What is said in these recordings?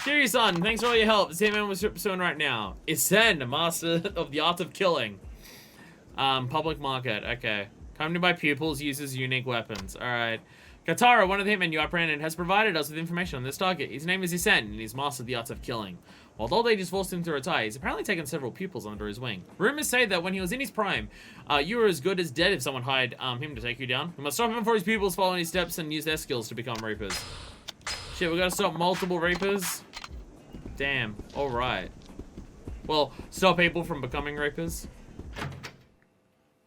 Kiryu-san, thanks for all your help. The same man was pursuing right now. Isen, master of the art of killing. Public market, okay. Come to my pupils, uses unique weapons. Alright. Katara, one of the hitmen you apprehended, has provided us with information on this target. His name is Isen, and he's mastered the art of killing. While old age has forced him to retire, he's apparently taken several pupils under his wing. Rumors say that when he was in his prime, you were as good as dead if someone hired him to take you down. We must stop him before his pupils follow in his steps and use their skills to become Reapers. Shit, we gotta stop multiple Reapers? Damn, alright. Well, stop people from becoming Reapers.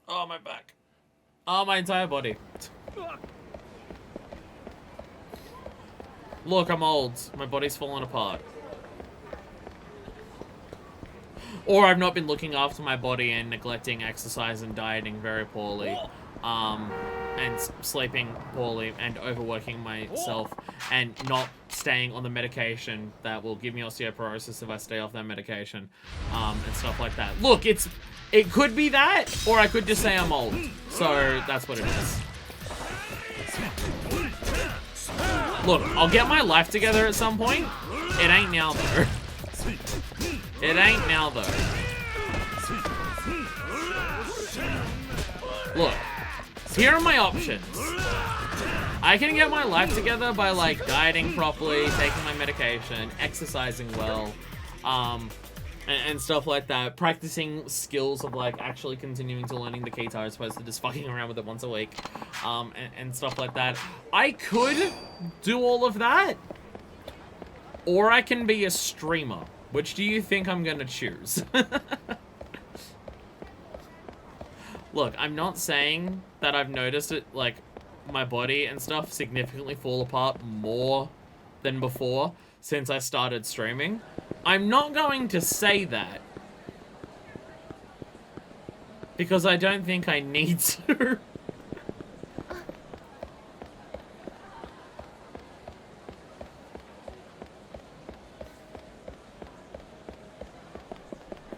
Oh, my back. Oh, my entire body. Look, I'm old. My body's falling apart. Or I've not been looking after my body and neglecting exercise and dieting very poorly. And sleeping poorly and overworking myself and not staying on the medication that will give me osteoporosis if I stay off that medication. And stuff like that. Look, it could be that, or I could just say I'm old. So that's what it is. Look, I'll get my life together at some point. It ain't now, though. It ain't now, though. Look, here are my options. I can get my life together by, like, dieting properly, taking my medication, exercising well, and stuff like that. Practicing skills of, like, actually continuing to learning the guitar as opposed to just fucking around with it once a week, and stuff like that. I could do all of that, or I can be a streamer. Which do you think I'm gonna choose? Look, I'm not saying that I've noticed it, like, my body and stuff significantly fall apart more than before since I started streaming. I'm not going to say that. Because I don't think I need to.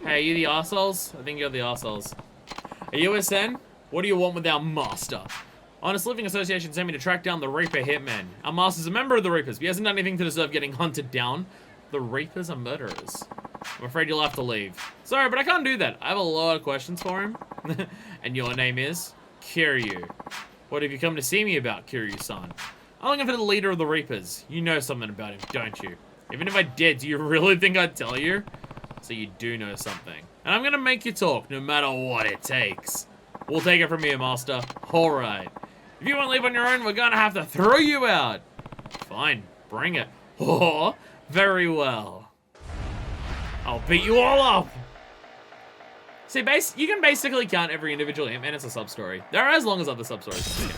Hey, are you the arseholes? I think you're the arseholes. Are you SN? What do you want with our master? Honest Living Association sent me to track down the Reaper hitman. Our master's a member of the Reapers, but he hasn't done anything to deserve getting hunted down. The Reapers are murderers. I'm afraid you'll have to leave. Sorry, but I can't do that. I have a lot of questions for him. And your name is? Kiryu. What have you come to see me about, Kiryu-san? I'm looking for the leader of the Reapers. You know something about him, don't you? Even if I did, do you really think I'd tell you? So you do know something. And I'm gonna make you talk, no matter what it takes. We'll take it from here, Master. Alright. If you won't leave on your own, we're gonna have to throw you out. Fine, bring it. Oh, very well. I'll beat you all up. See, you can basically count every individual hitman as a sub-story. They're as long as other sub-stories.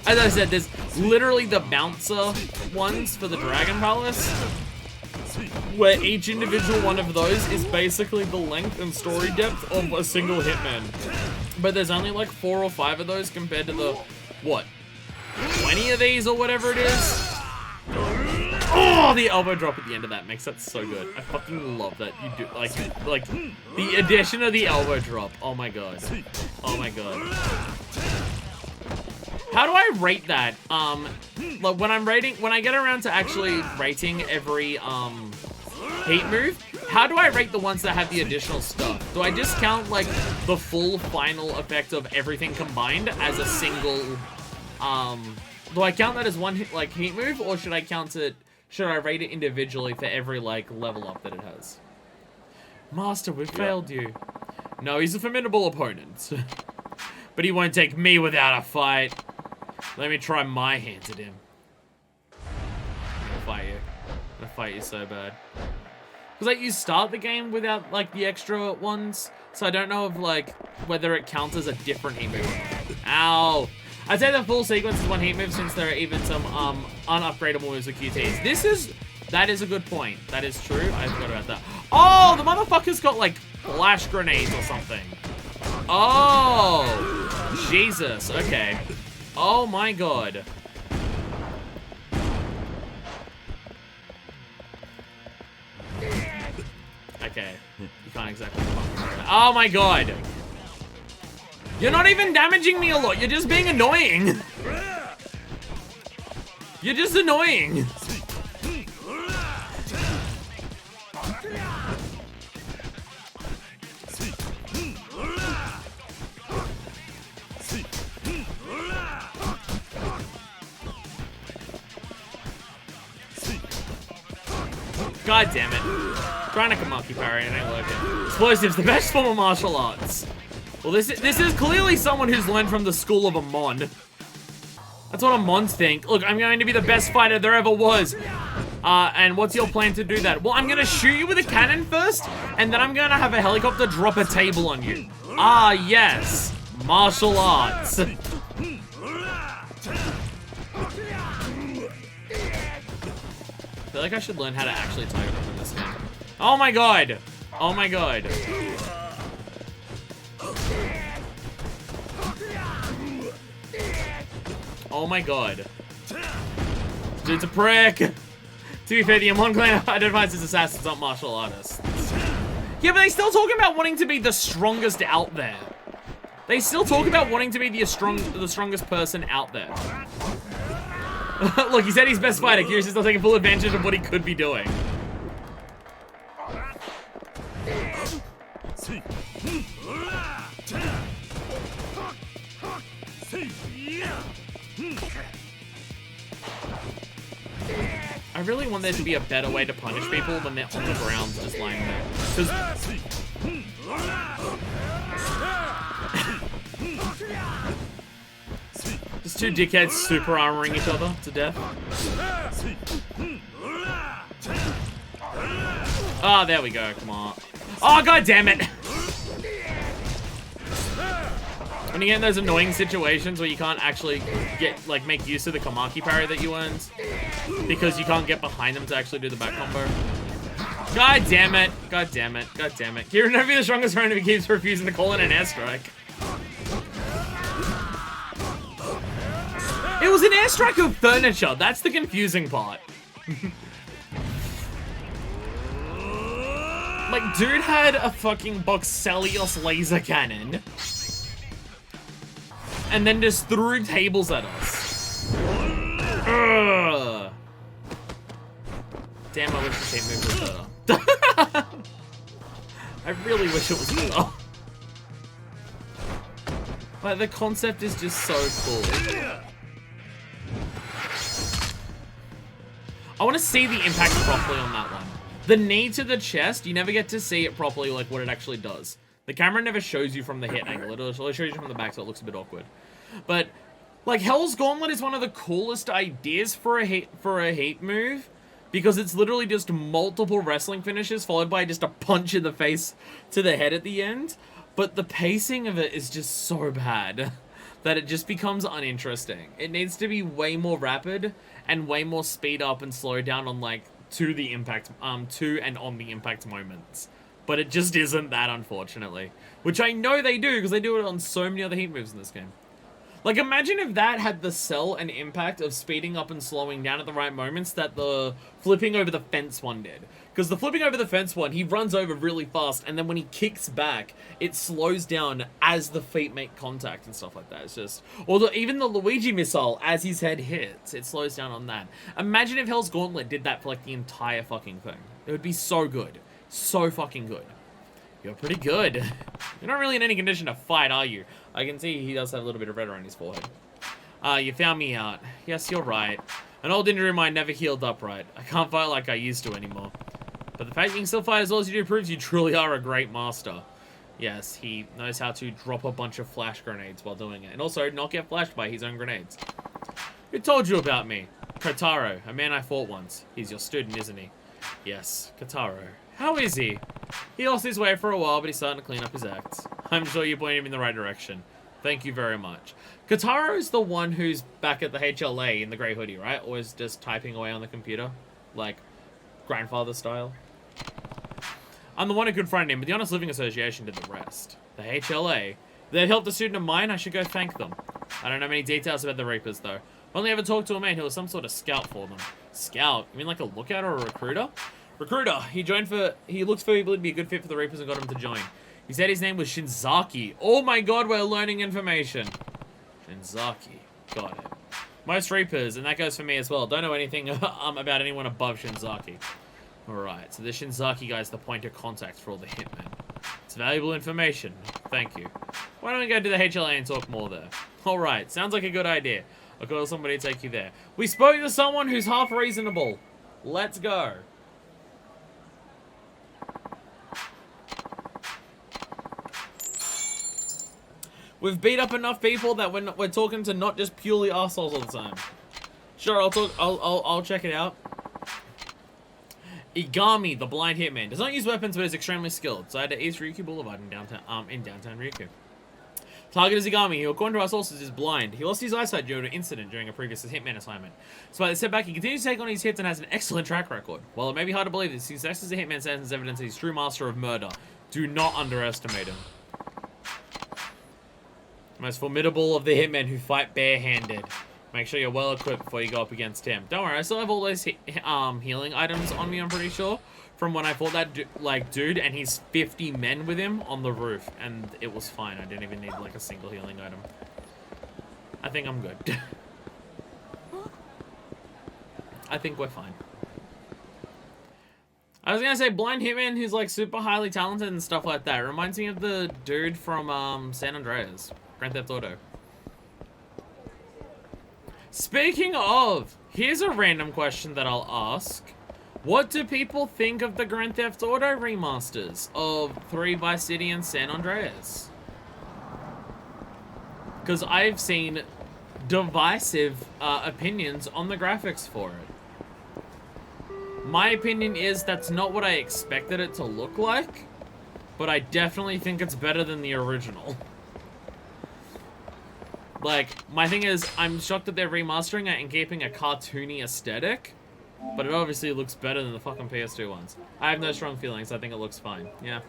As I said, there's literally the bouncer ones for the Dragon Palace, where each individual one of those is basically the length and story depth of a single hitman. But there's only like 4 or 5 of those compared to the, what, 20 of these or whatever it is? Oh, the elbow drop at the end of that makes that so good. I fucking love that. You do, like the addition of the elbow drop. Oh my god. Oh my god. How do I rate that? Like when I get around to actually rating every, heat move, how do I rate the ones that have the additional stuff? Do I just count, like, the full final effect of everything combined as a single, do I count that as one, heat move, or should I rate it individually for every, like, level up that it has? Master, we failed you. No, he's a formidable opponent. But he won't take me without a fight. Let me try my hands at him. I'm gonna fight you. I'm gonna fight you so bad. Because, like, you start the game without, like, the extra ones. So I don't know if, like, whether it counts as a different heat move. Ow. I'd say the full sequence is one heat move since there are even some, unupgradable moves with QTs. That is a good point. That is true. I forgot about that. Oh, the motherfucker's got, like, flash grenades or something. Oh. Jesus. Okay. Oh my god. Okay. You can't exactly... Oh my god. You're not even damaging me a lot. You're just being annoying. You're just annoying. God damn it. Trying to Kamaki parry and it ain't working. Explosives, the best form of martial arts. Well, this is clearly someone who's learned from the school of a Mon. That's what a Mons think. Look, I'm going to be the best fighter there ever was. And what's your plan to do that? Well, I'm going to shoot you with a cannon first, and then I'm going to have a helicopter drop a table on you. Ah, yes. Martial arts. I feel like I should learn how to actually target them in this game. Oh my god. Oh my god. Oh my god. Dude's a prick. To be fair, the Amon clan identifies as assassins, not martial artists. Yeah, but they still talking about wanting to be the strongest out there. They still talk about wanting to be the strongest person out there. Look, he said he's best fighter. Kiryu is still taking full advantage of what he could be doing. I really want there to be a better way to punish people when they're on the ground just lying there. Just two dickheads super armoring each other to death. Oh, there we go. Come on. Oh, god damn it. When you get in those annoying situations where you can't actually make use of the Kamaki parry that you earned because you can't get behind them to actually do the back combo. God damn it. God damn it. God damn it. Kiryu never be the strongest friend if he keeps refusing to call in an airstrike. It was an airstrike of furniture. That's the confusing part. Like, dude had a fucking Boxelios laser cannon. And then just threw tables at us. Ugh. Damn, I wish the tape move was better. I really wish it was better. Like, the concept is just so cool. I want to see the impact properly on that one. The knee to the chest, you never get to see it properly, like what it actually does. The camera never shows you from the hit angle. It only shows you from the back, so it looks a bit awkward. But, like, Hell's Gauntlet is one of the coolest ideas for a heat move, because it's literally just multiple wrestling finishes followed by just a punch in the face to the head at the end. But the pacing of it is just so bad that it just becomes uninteresting. It needs to be way more rapid and way more speed up and slow down on, like, to and on the impact moments. But it just isn't that, unfortunately. Which I know they do, because they do it on so many other heat moves in this game. Like, imagine if that had the sell and impact of speeding up and slowing down at the right moments that the flipping over the fence one did. Because the flipping over the fence one, he runs over really fast, and then when he kicks back, it slows down as the feet make contact and stuff like that. It's just... Or even the Luigi missile, as his head hits, it slows down on that. Imagine if Hell's Gauntlet did that for, like, the entire fucking thing. It would be so good. So fucking good. You're pretty good. You're not really in any condition to fight, are you? I can see he does have a little bit of red around his forehead. You found me out. Yes, you're right. An old injury of mine never healed up right. I can't fight like I used to anymore. But the fact you can still fight as well as you do proves you truly are a great master. Yes, he knows how to drop a bunch of flash grenades while doing it. And also not get flashed by his own grenades. Who told you about me? Kotaro, a man I fought once. He's your student, isn't he? Yes, Kotaro. How is he? He lost his way for a while, but he's starting to clean up his acts. I'm sure you pointed him in the right direction. Thank you very much. Kotaro is the one who's back at the HLA in the grey hoodie, right? Or is just typing away on the computer? Like, grandfather style? I'm the one who confronted him, but the Honest Living Association did the rest. The HLA. They helped a student of mine, I should go thank them. I don't know many details about the Reapers, though. I've only ever talked to a man who was some sort of scout for them. Scout? You mean like a lookout or a recruiter? Recruiter. He looks for people to be a good fit for the Reapers and got him to join. He said his name was Shinzaki. Oh my god, we're learning information. Shinzaki. Got it. Most Reapers, and that goes for me as well, don't know anything about anyone above Shinzaki. Alright, so the Shinzaki guy's the point of contact for all the hitmen. It's valuable information. Thank you. Why don't we go to the HLA and talk more there? Alright, sounds like a good idea. I'll call somebody to take you there. We spoke to someone who's half reasonable. Let's go. We've beat up enough people that we're talking to not just purely arseholes all the time. Sure, I'll check it out. Igami, the blind hitman, does not use weapons but is extremely skilled. Side to East Ryukyu Boulevard in downtown Ryukyu. Target is Igami, who according to our sources is blind. He lost his eyesight due to an incident during a previous hitman assignment. Despite the setback, he continues to take on his hits and has an excellent track record. While it may be hard to believe this, his success as a hitman stands as evidence that he's a true master of murder. Do not underestimate him. Most formidable of the hitmen who fight barehanded. Make sure you're well equipped before you go up against him. Don't worry, I still have all those healing items on me, I'm pretty sure. From when I fought that dude and he's 50 men with him on the roof. And it was fine. I didn't even need like a single healing item. I think I'm good. I think we're fine. I was gonna say blind hitman who's like super highly talented and stuff like that. It reminds me of the dude from San Andreas. Grand Theft Auto. Speaking of, here's a random question that I'll ask. What do people think of the Grand Theft Auto remasters of 3 Vice City and San Andreas? Because I've seen divisive opinions on the graphics for it. My opinion is that's not what I expected it to look like, but I definitely think it's better than the original. Like, my thing is, I'm shocked that they're remastering it and keeping a cartoony aesthetic, but it obviously looks better than the fucking PS2 ones. I have no strong feelings. I think it looks fine. Yeah.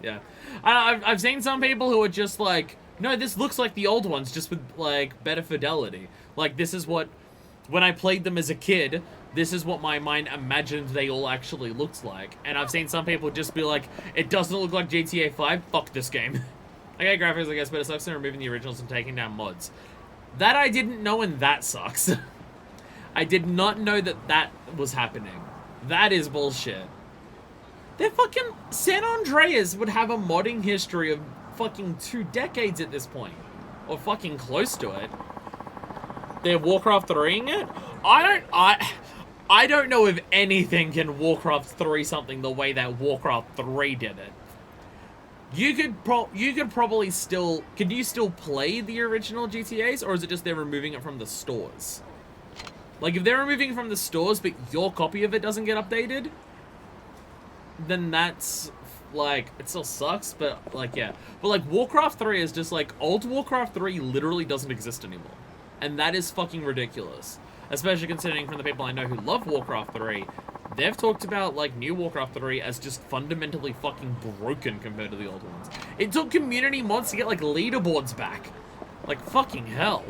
Yeah. I've seen some people who are just like, no, this looks like the old ones, just with, like, better fidelity. Like, this is what, when I played them as a kid, this is what my mind imagined they all actually looked like. And I've seen some people just be like, it doesn't look like GTA 5, fuck this game. Okay, graphics, I guess, but it sucks in removing the originals and taking down mods. That I didn't know, and that sucks. I did not know that that was happening. That is bullshit. They're fucking... San Andreas would have a modding history of fucking 2 decades at this point. Or fucking close to it. They're Warcraft 3ing it? I don't know if anything can Warcraft 3 something the way that Warcraft 3 did it. You could probably still... Can you still play the original GTAs? Or is it just they're removing it from the stores? Like, if they're removing it from the stores, but your copy of it doesn't get updated, then that's, like, it still sucks, but, like, yeah. But, like, Warcraft 3 is just, like, old Warcraft 3 literally doesn't exist anymore. And that is fucking ridiculous. Especially considering from the people I know who love Warcraft 3, they've talked about, like, new Warcraft 3 as just fundamentally fucking broken compared to the old ones. It took community mods to get, like, leaderboards back. Like, fucking hell.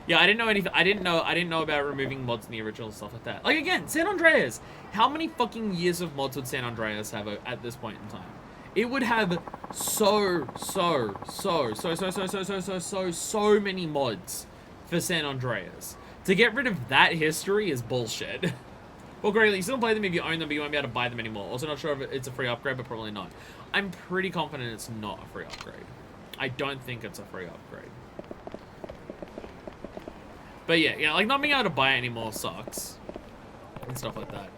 Yeah, I didn't know anything. I didn't know about removing mods in the original and stuff like that. Like, again, San Andreas. How many fucking years of mods would San Andreas have at this point in time? It would have so many mods for San Andreas. To get rid of that history is bullshit. Well, great, you still play them if you own them, but you won't be able to buy them anymore. Also, not sure if it's a free upgrade, but probably not. I'm pretty confident it's not a free upgrade. I don't think it's a free upgrade. But yeah, like, not being able to buy it anymore sucks. And stuff like that.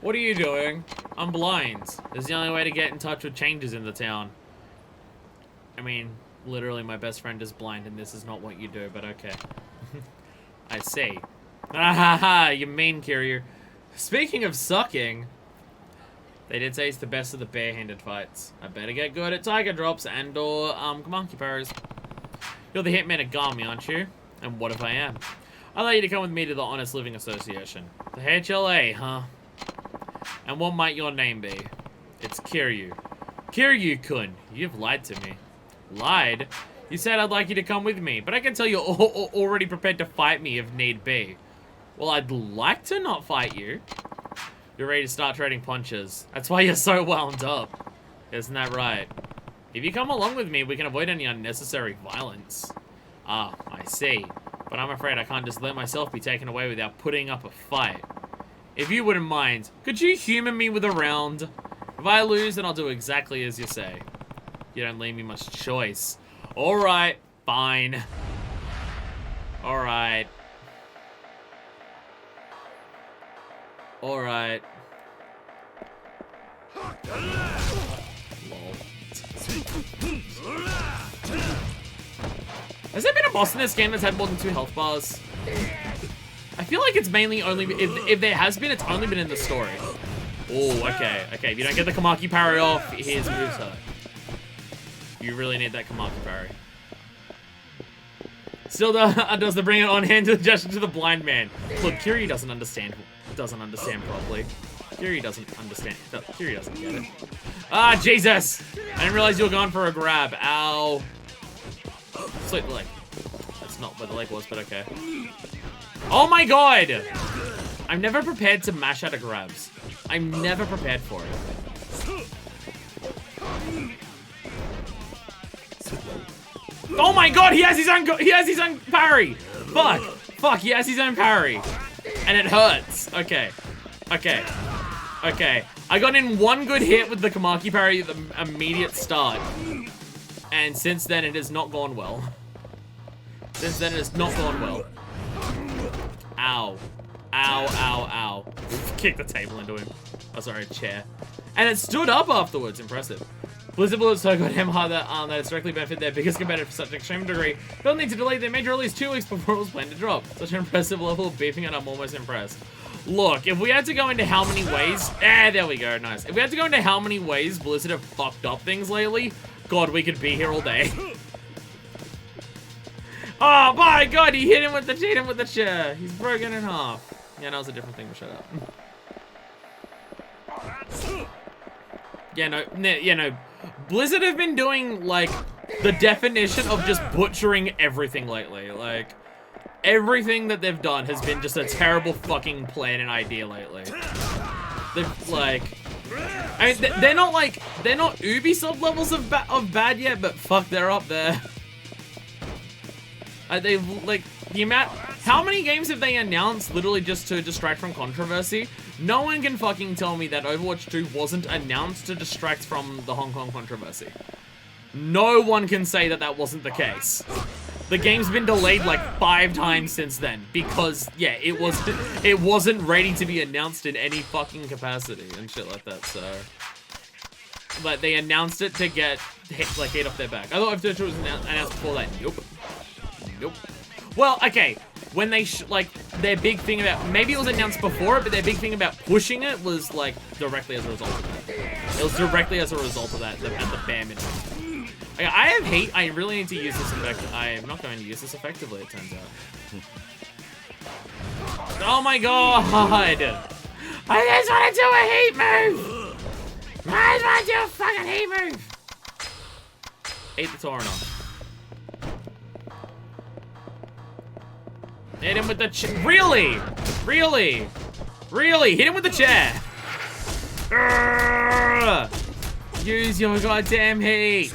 What are you doing? I'm blind. This is the only way to get in touch with changes in the town. I mean, literally my best friend is blind and this is not what you do, but okay. I see. Ah, you mean, Kiryu. Speaking of sucking, they did say it's the best of the barehanded fights. I better get good at tiger drops and or, monkey pose. You're the hitman Agami, aren't you? And what if I am? I'd like you to come with me to the Honest Living Association. The HLA, huh? And what might your name be? It's Kiryu. Kiryu-kun, you've lied to me. Lied? You said I'd like you to come with me, but I can tell you're already prepared to fight me if need be. Well, I'd like to not fight you. You're ready to start trading punches. That's why you're so wound up. Isn't that right? If you come along with me, we can avoid any unnecessary violence. Ah, I see. But I'm afraid I can't just let myself be taken away without putting up a fight. If you wouldn't mind, could you humor me with a round? If I lose, then I'll do exactly as you say. You don't leave me much choice. Alright, fine. Alright. Alright. Lol. Has there been a boss in this game that's had more than 2 health bars? I feel like it's mainly only, if there has been, it's only been in the story. Oh, okay. Okay, if you don't get the Kamaki parry off, here's moves hurt. You really need that Kamaki parry. Still does the bring it on hand to the gesture to the blind man. Look, Kiryu doesn't understand properly. Kiryu doesn't understand. No, Kiryu doesn't get it. Ah, Jesus! I didn't realize you were going for a grab. Ow. Slit the leg. That's not where the leg was, but okay. Oh my god! I'm never prepared to mash out of grabs. I'm never prepared for it. Oh my god, he has his own parry! Fuck, he has his own parry. And it hurts. Okay. I got in one good hit with the Kamaki parry at the immediate start. And since then, it has not gone well. Ow. Ow. Kick the table into him. Oh, sorry, a chair. And it stood up afterwards. Impressive. Blizzard bullets so goddamn hard that it's directly benefit their biggest competitor to such an extreme degree. They'll need to delay their major release 2 weeks before it was planned to drop. Such an impressive level of beefing, and I'm almost impressed. Look, if we had to go into how many ways... there we go, nice. If we had to go into how many ways Blizzard have fucked up things lately, God, we could be here all day. Oh my god, he hit him with the chair. He's broken in half. Yeah, no, it's a different thing, but shut up. Yeah, no. Blizzard have been doing, like, the definition of just butchering everything lately. Like, everything that they've done has been just a terrible fucking plan and idea lately. They've, like... I mean, they're not Ubisoft levels of bad yet, but fuck, they're up there. They've, like, the amount... How many games have they announced literally just to distract from controversy? No one can fucking tell me that Overwatch 2 wasn't announced to distract from the Hong Kong controversy. No one can say that that wasn't the case. The game's been delayed like 5 times since then because, yeah, it wasn't ready to be announced in any fucking capacity and shit like that, so... But they announced it to get hate off their back. I thought if it was announced before that. Nope. Well, okay, when they, their big thing about, maybe it was announced before it, but their big thing about pushing it was, like, directly as a result of that. It was directly as a result of that, at the bare minimum. Okay, I have heat, I really need to use this effect. I am not going to use this effectively, it turns out. Oh my god! I just want to do a heat move! I just want to do a fucking heat move! Ate the Tauren off. Hit him with the chair. Really? Hit him with the chair. Use your goddamn heat.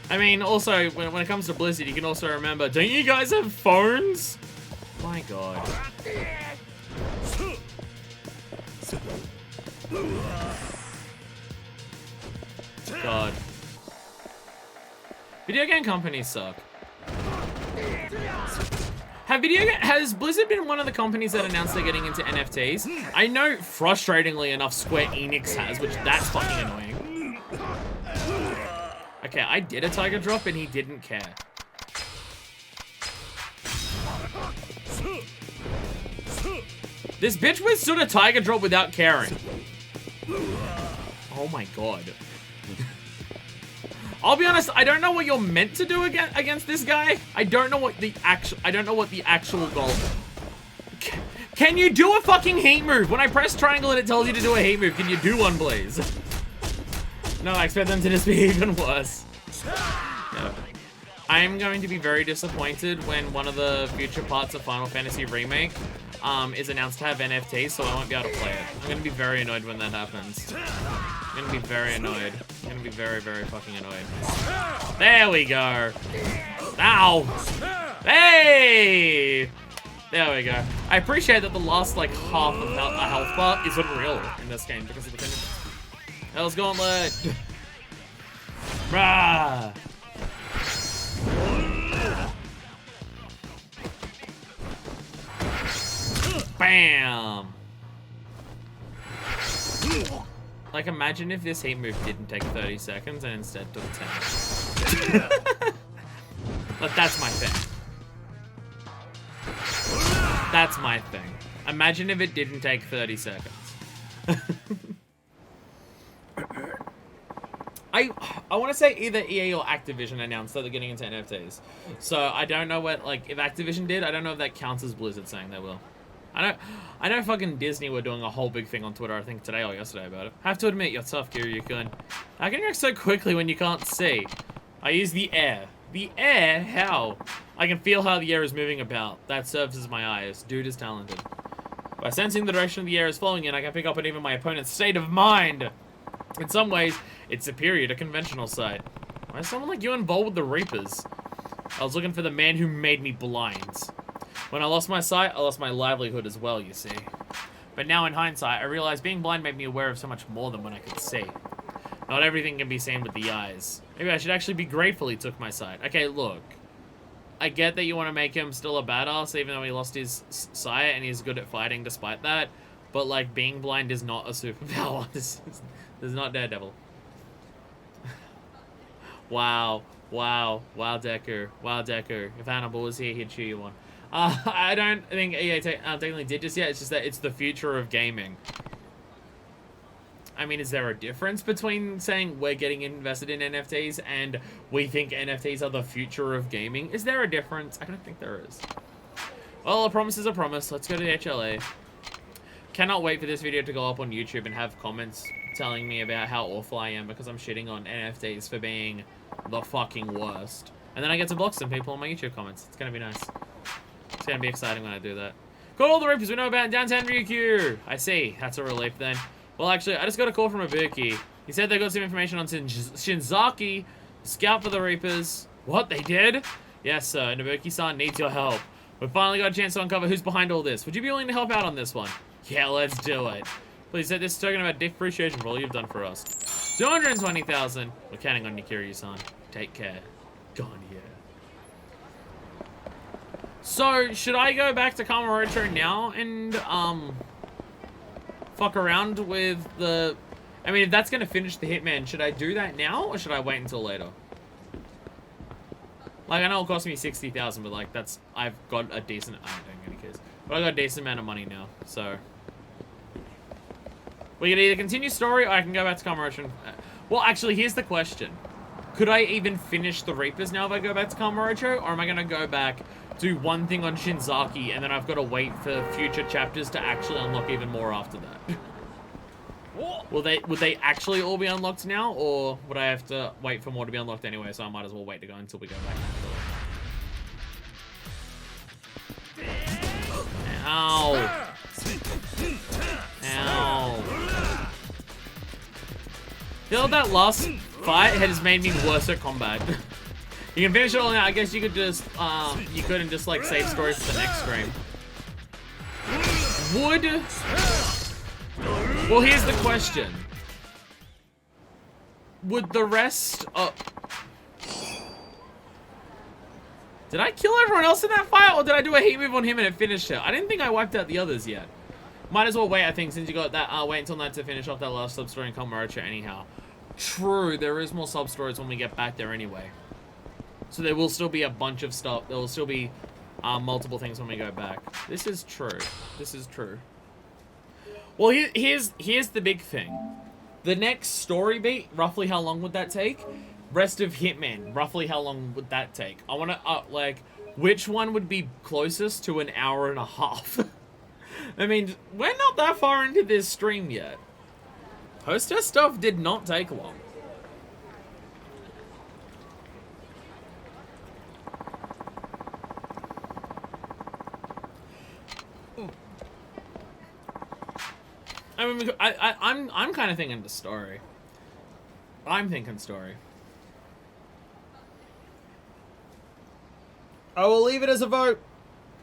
I mean, also, when it comes to Blizzard, you can also remember, don't you guys have phones? My god. God. Video game companies suck. Has Blizzard been one of the companies that announced they're getting into NFTs? I know, frustratingly enough, Square Enix has, which that's fucking annoying. Okay, I did a Tiger Drop and he didn't care. This bitch withstood a Tiger Drop without caring. Oh my god. I'll be honest, I don't know what you're meant to do against this guy. I don't know what the actual goal. Can you do a fucking heat move? When I press triangle and it tells you to do a heat move, can you do one, please? No, I expect them to just be even worse. No. I'm going to be very disappointed when one of the future parts of Final Fantasy Remake is announced to have NFTs, so I won't be able to play it. I'm going to be very annoyed when that happens. I'm going to be very annoyed. I'm going to be very, very fucking annoyed. There we go. Ow! Hey! There we go. I appreciate that the last, like, half of a health bar isn't real in this game because of the finish. Hell's Gauntlet! Rah! Bam! Like, Like, imagine if this heat move didn't take 30 seconds and instead took 10. Like, that's my thing. That's my thing. Imagine if it didn't take 30 seconds. I want to say either EA or Activision announced that they're getting into NFTs. So I don't know what, like, if Activision did, I don't know if that counts as Blizzard saying they will. I know fucking Disney were doing a whole big thing on Twitter, I think today or yesterday about it. I have to admit, you're tough, Kiryu-kun. How can you react so quickly when you can't see? I use the air. The air? How? I can feel how the air is moving about. That serves as my eyes. Dude is talented. By sensing the direction of the air is flowing in, I can pick up on even my opponent's state of mind. In some ways, it's superior to conventional sight. Why is someone like you involved with the Reapers? I was looking for the man who made me blind. When I lost my sight, I lost my livelihood as well, you see. But now in hindsight, I realize being blind made me aware of so much more than what I could see. Not everything can be seen with the eyes. Maybe I should actually be grateful he took my sight. Okay, look. I get that you want to make him still a badass, even though he lost his sight and he's good at fighting despite that. But, like, being blind is not a superpower. This is not Daredevil. Wow. Wow. Wow, Decker. Wow, Decker. If Hannibal was here, he'd chew you one. I don't think EA technically did just yet. It's just that it's the future of gaming. I mean, is there a difference between saying we're getting invested in NFTs and we think NFTs are the future of gaming? Is there a difference? I don't think there is. Well, a promise is a promise. Let's go to the HLA. Cannot wait for this video to go up on YouTube and have comments telling me about how awful I am because I'm shitting on NFTs for being the fucking worst. And then I get to block some people in my YouTube comments. It's gonna be nice. It's gonna be exciting when I do that. Got all the Reapers we know about in downtown Ryukyu. I see. That's a relief then. Well, actually, I just got a call from Ibuki. He said they got some information on Shinzaki, scout for the Reapers. What, they did? Yes, sir. Ibuki-san needs your help. We finally got a chance to uncover who's behind all this. Would you be willing to help out on this one? Yeah, let's do it. Please set this token of our appreciation for all you've done for us. 220,000. We're counting on you, Kiryu-san. Take care. Gone here. So, should I go back to Kamurocho now and, fuck around with the... I mean, if that's gonna finish the Hitman, should I do that now, or should I wait until later? Like, I know it'll cost me 60,000, but, like, that's... I've got a decent... I don't think any cares. But I've got a decent amount of money now, so... We can either continue story, or I can go back to Kamurocho. Well, actually, here's the question. Could I even finish the Reapers now if I go back to Kamurocho, or am I gonna go back, do one thing on Shinzaki, and then I've got to wait for future chapters to actually unlock even more after that? Would they actually all be unlocked now, or would I have to wait for more to be unlocked anyway, so I might as well wait to go until we go back. Ow. Ow. Feel that last fight has made me worse at combat. You can finish it all now. I guess you could just, you couldn't just, like, save story for the next stream. Well, here's the question. Would the rest of... Did I kill everyone else in that fight, or did I do a heat move on him and it finished it? I didn't think I wiped out the others yet. Might as well wait, I think, since you got that, wait until night to finish off that last sub-story in Kamurocho anyhow. True, there is more sub-stories when we get back there anyway. So there will still be a bunch of stuff. There will still be multiple things when we go back. This is true. This is true. Well, here's the big thing. The next story beat, roughly how long would that take? Rest of Hitman, roughly how long would that take? I want to, like, which one would be closest to an hour and a half? I mean, we're not that far into this stream yet. Post-test stuff did not take long. I mean, I'm kind of thinking the story. I'm thinking story. I will leave it as a vote.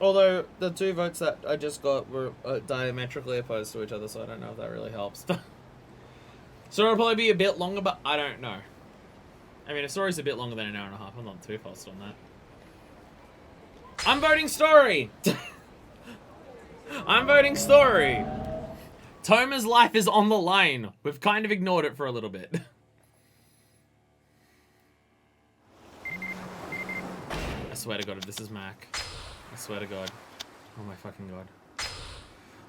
Although the two votes that I just got were diametrically opposed to each other, so I don't know if that really helps. So it'll probably be a bit longer, but I don't know. I mean, a story's a bit longer than an hour and a half. I'm not too fussed on that. I'm voting story. I'm voting story. Toma's life is on the line. We've kind of ignored it for a little bit. I swear to God, if this is Mac. I swear to God. Oh my fucking God.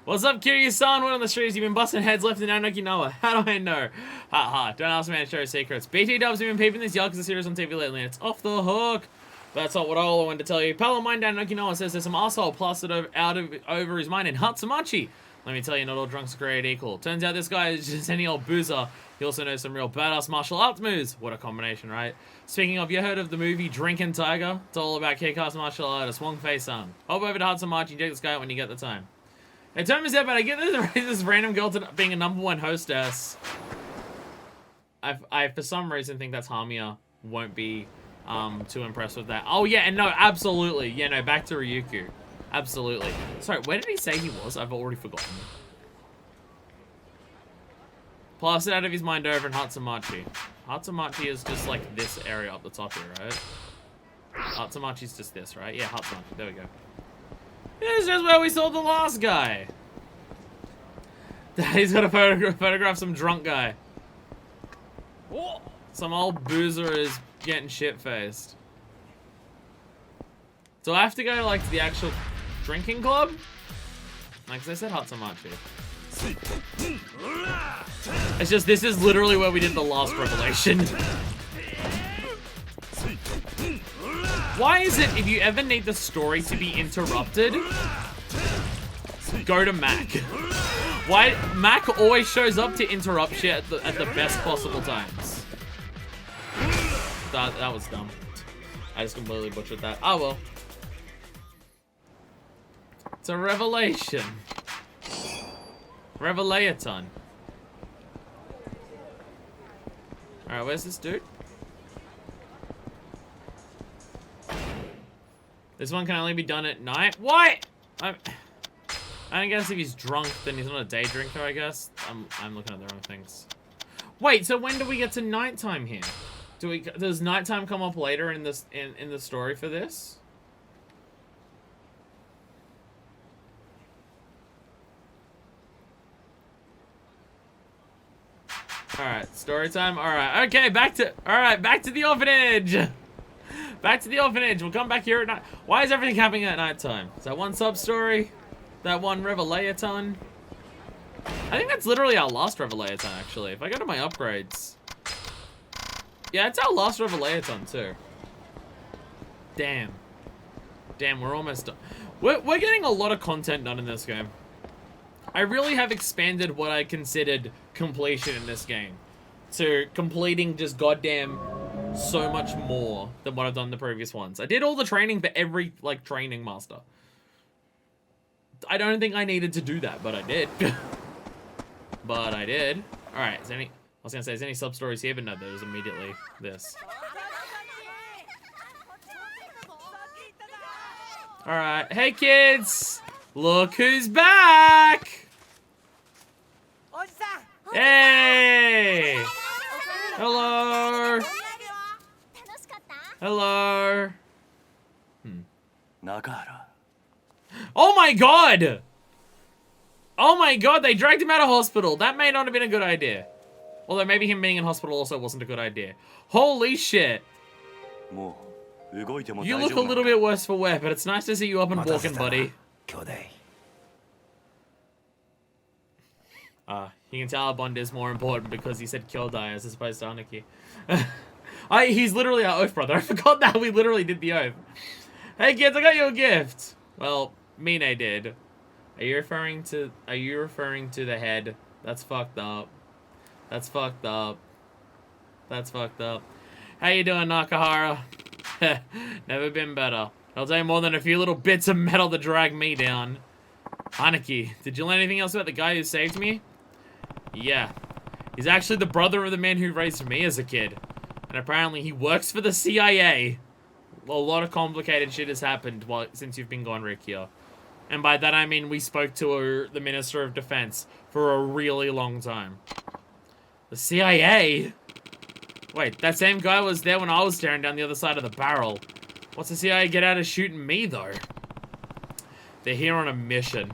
What's up, Kiryu-san? What on the streets? You've been busting heads left and down Okinawa. How do I know? Ha. Don't ask me to show secrets. BT Dubs have been peeping this Yakuza series on TV lately, and it's off the hook. That's not what I wanted to tell you. Pal of mine down in Okinawa says there's some asshole plastered over his mind in Hatsumachi. Let me tell you, not all drunks are created equal. Turns out this guy is just any old boozer. He also knows some real badass martial arts moves. What a combination, right? Speaking of, you heard of the movie Drinking Tiger? It's all about kick-ass martial artist Wong Fei-san. Hop over to Hatsumachi and check this guy out when you get the time. Hey, Toma's out, but I get this random girl to being a #1 hostess. I for some reason think that's Hamiya won't be too impressed with that. Oh yeah, and no, absolutely. Yeah, no, back to Ryuku. Absolutely. Sorry, where did he say he was? I've already forgotten. Plastered out of his mind over in Hatsumachi. Hatsumachi is just like this area up the top here, right? Hatsumachi's just this, right? Yeah, Hatsumachi. There we go. This is just where we saw the last guy. He's got a photograph some drunk guy. Some old boozer is getting shit-faced. Do I have to go, like, to the actual drinking club? Like, 'cause I said Hatsumachi. It's just, this is literally where we did the last revelation. Why is it, if you ever need the story to be interrupted, go to Mac? Why? Mac always shows up to interrupt shit at the best possible times. That was dumb. I just completely butchered that. Oh well. It's a revelation. Revelaton. Alright, where's this dude? This one can only be done at night? What? I don't guess if he's drunk, then he's not a day drinker, I guess. I'm looking at the wrong things. Wait, so when do we get to nighttime here? Does nighttime come up later in this in the story for this? Alright, story time. Alright, okay, back to the orphanage! Back to the orphanage. We'll come back here at night. Why is everything happening at nighttime? Is that one sub-story? That one Revelaton? I think that's literally our last Revelaton, actually. If I go to my upgrades. Yeah, it's our last Revelaton, too. Damn. Damn, we're almost done. We're getting a lot of content done in this game. I really have expanded what I considered completion in this game to completing just goddamn so much more than what I've done in the previous ones. I did all the training for every, like, training master. I don't think I needed to do that, but I did. But I did. Alright, I was gonna say, is there any sub-stories here? But no, there's immediately this. Alright, hey kids! Look who's back! Hey! Hello! Hello! Oh my god! Oh my god, they dragged him out of hospital. That may not have been a good idea. Although maybe him being in hospital also wasn't a good idea. Holy shit. You look a little bit worse for wear, but it's nice to see you up and walking, buddy. You can tell our bond is more important because he said Kyodai as opposed to Aniki. He's literally our oath brother. I forgot that we literally did the oath. Hey kids, I got you a gift. Well, Mine did. Are you referring to the head? That's fucked up. That's fucked up. That's fucked up. How you doing, Nakahara? Never been better. I'll tell you more than a few little bits of metal to drag me down. Aniki, did you learn anything else about the guy who saved me? Yeah. He's actually the brother of the man who raised me as a kid. And apparently he works for the CIA. A lot of complicated shit has happened since you've been gone, Rikia. And by that I mean we spoke to the Minister of Defense for a really long time. The CIA? Wait, that same guy was there when I was staring down the other side of the barrel. What's the CIA get out of shooting me, though? They're here on a mission.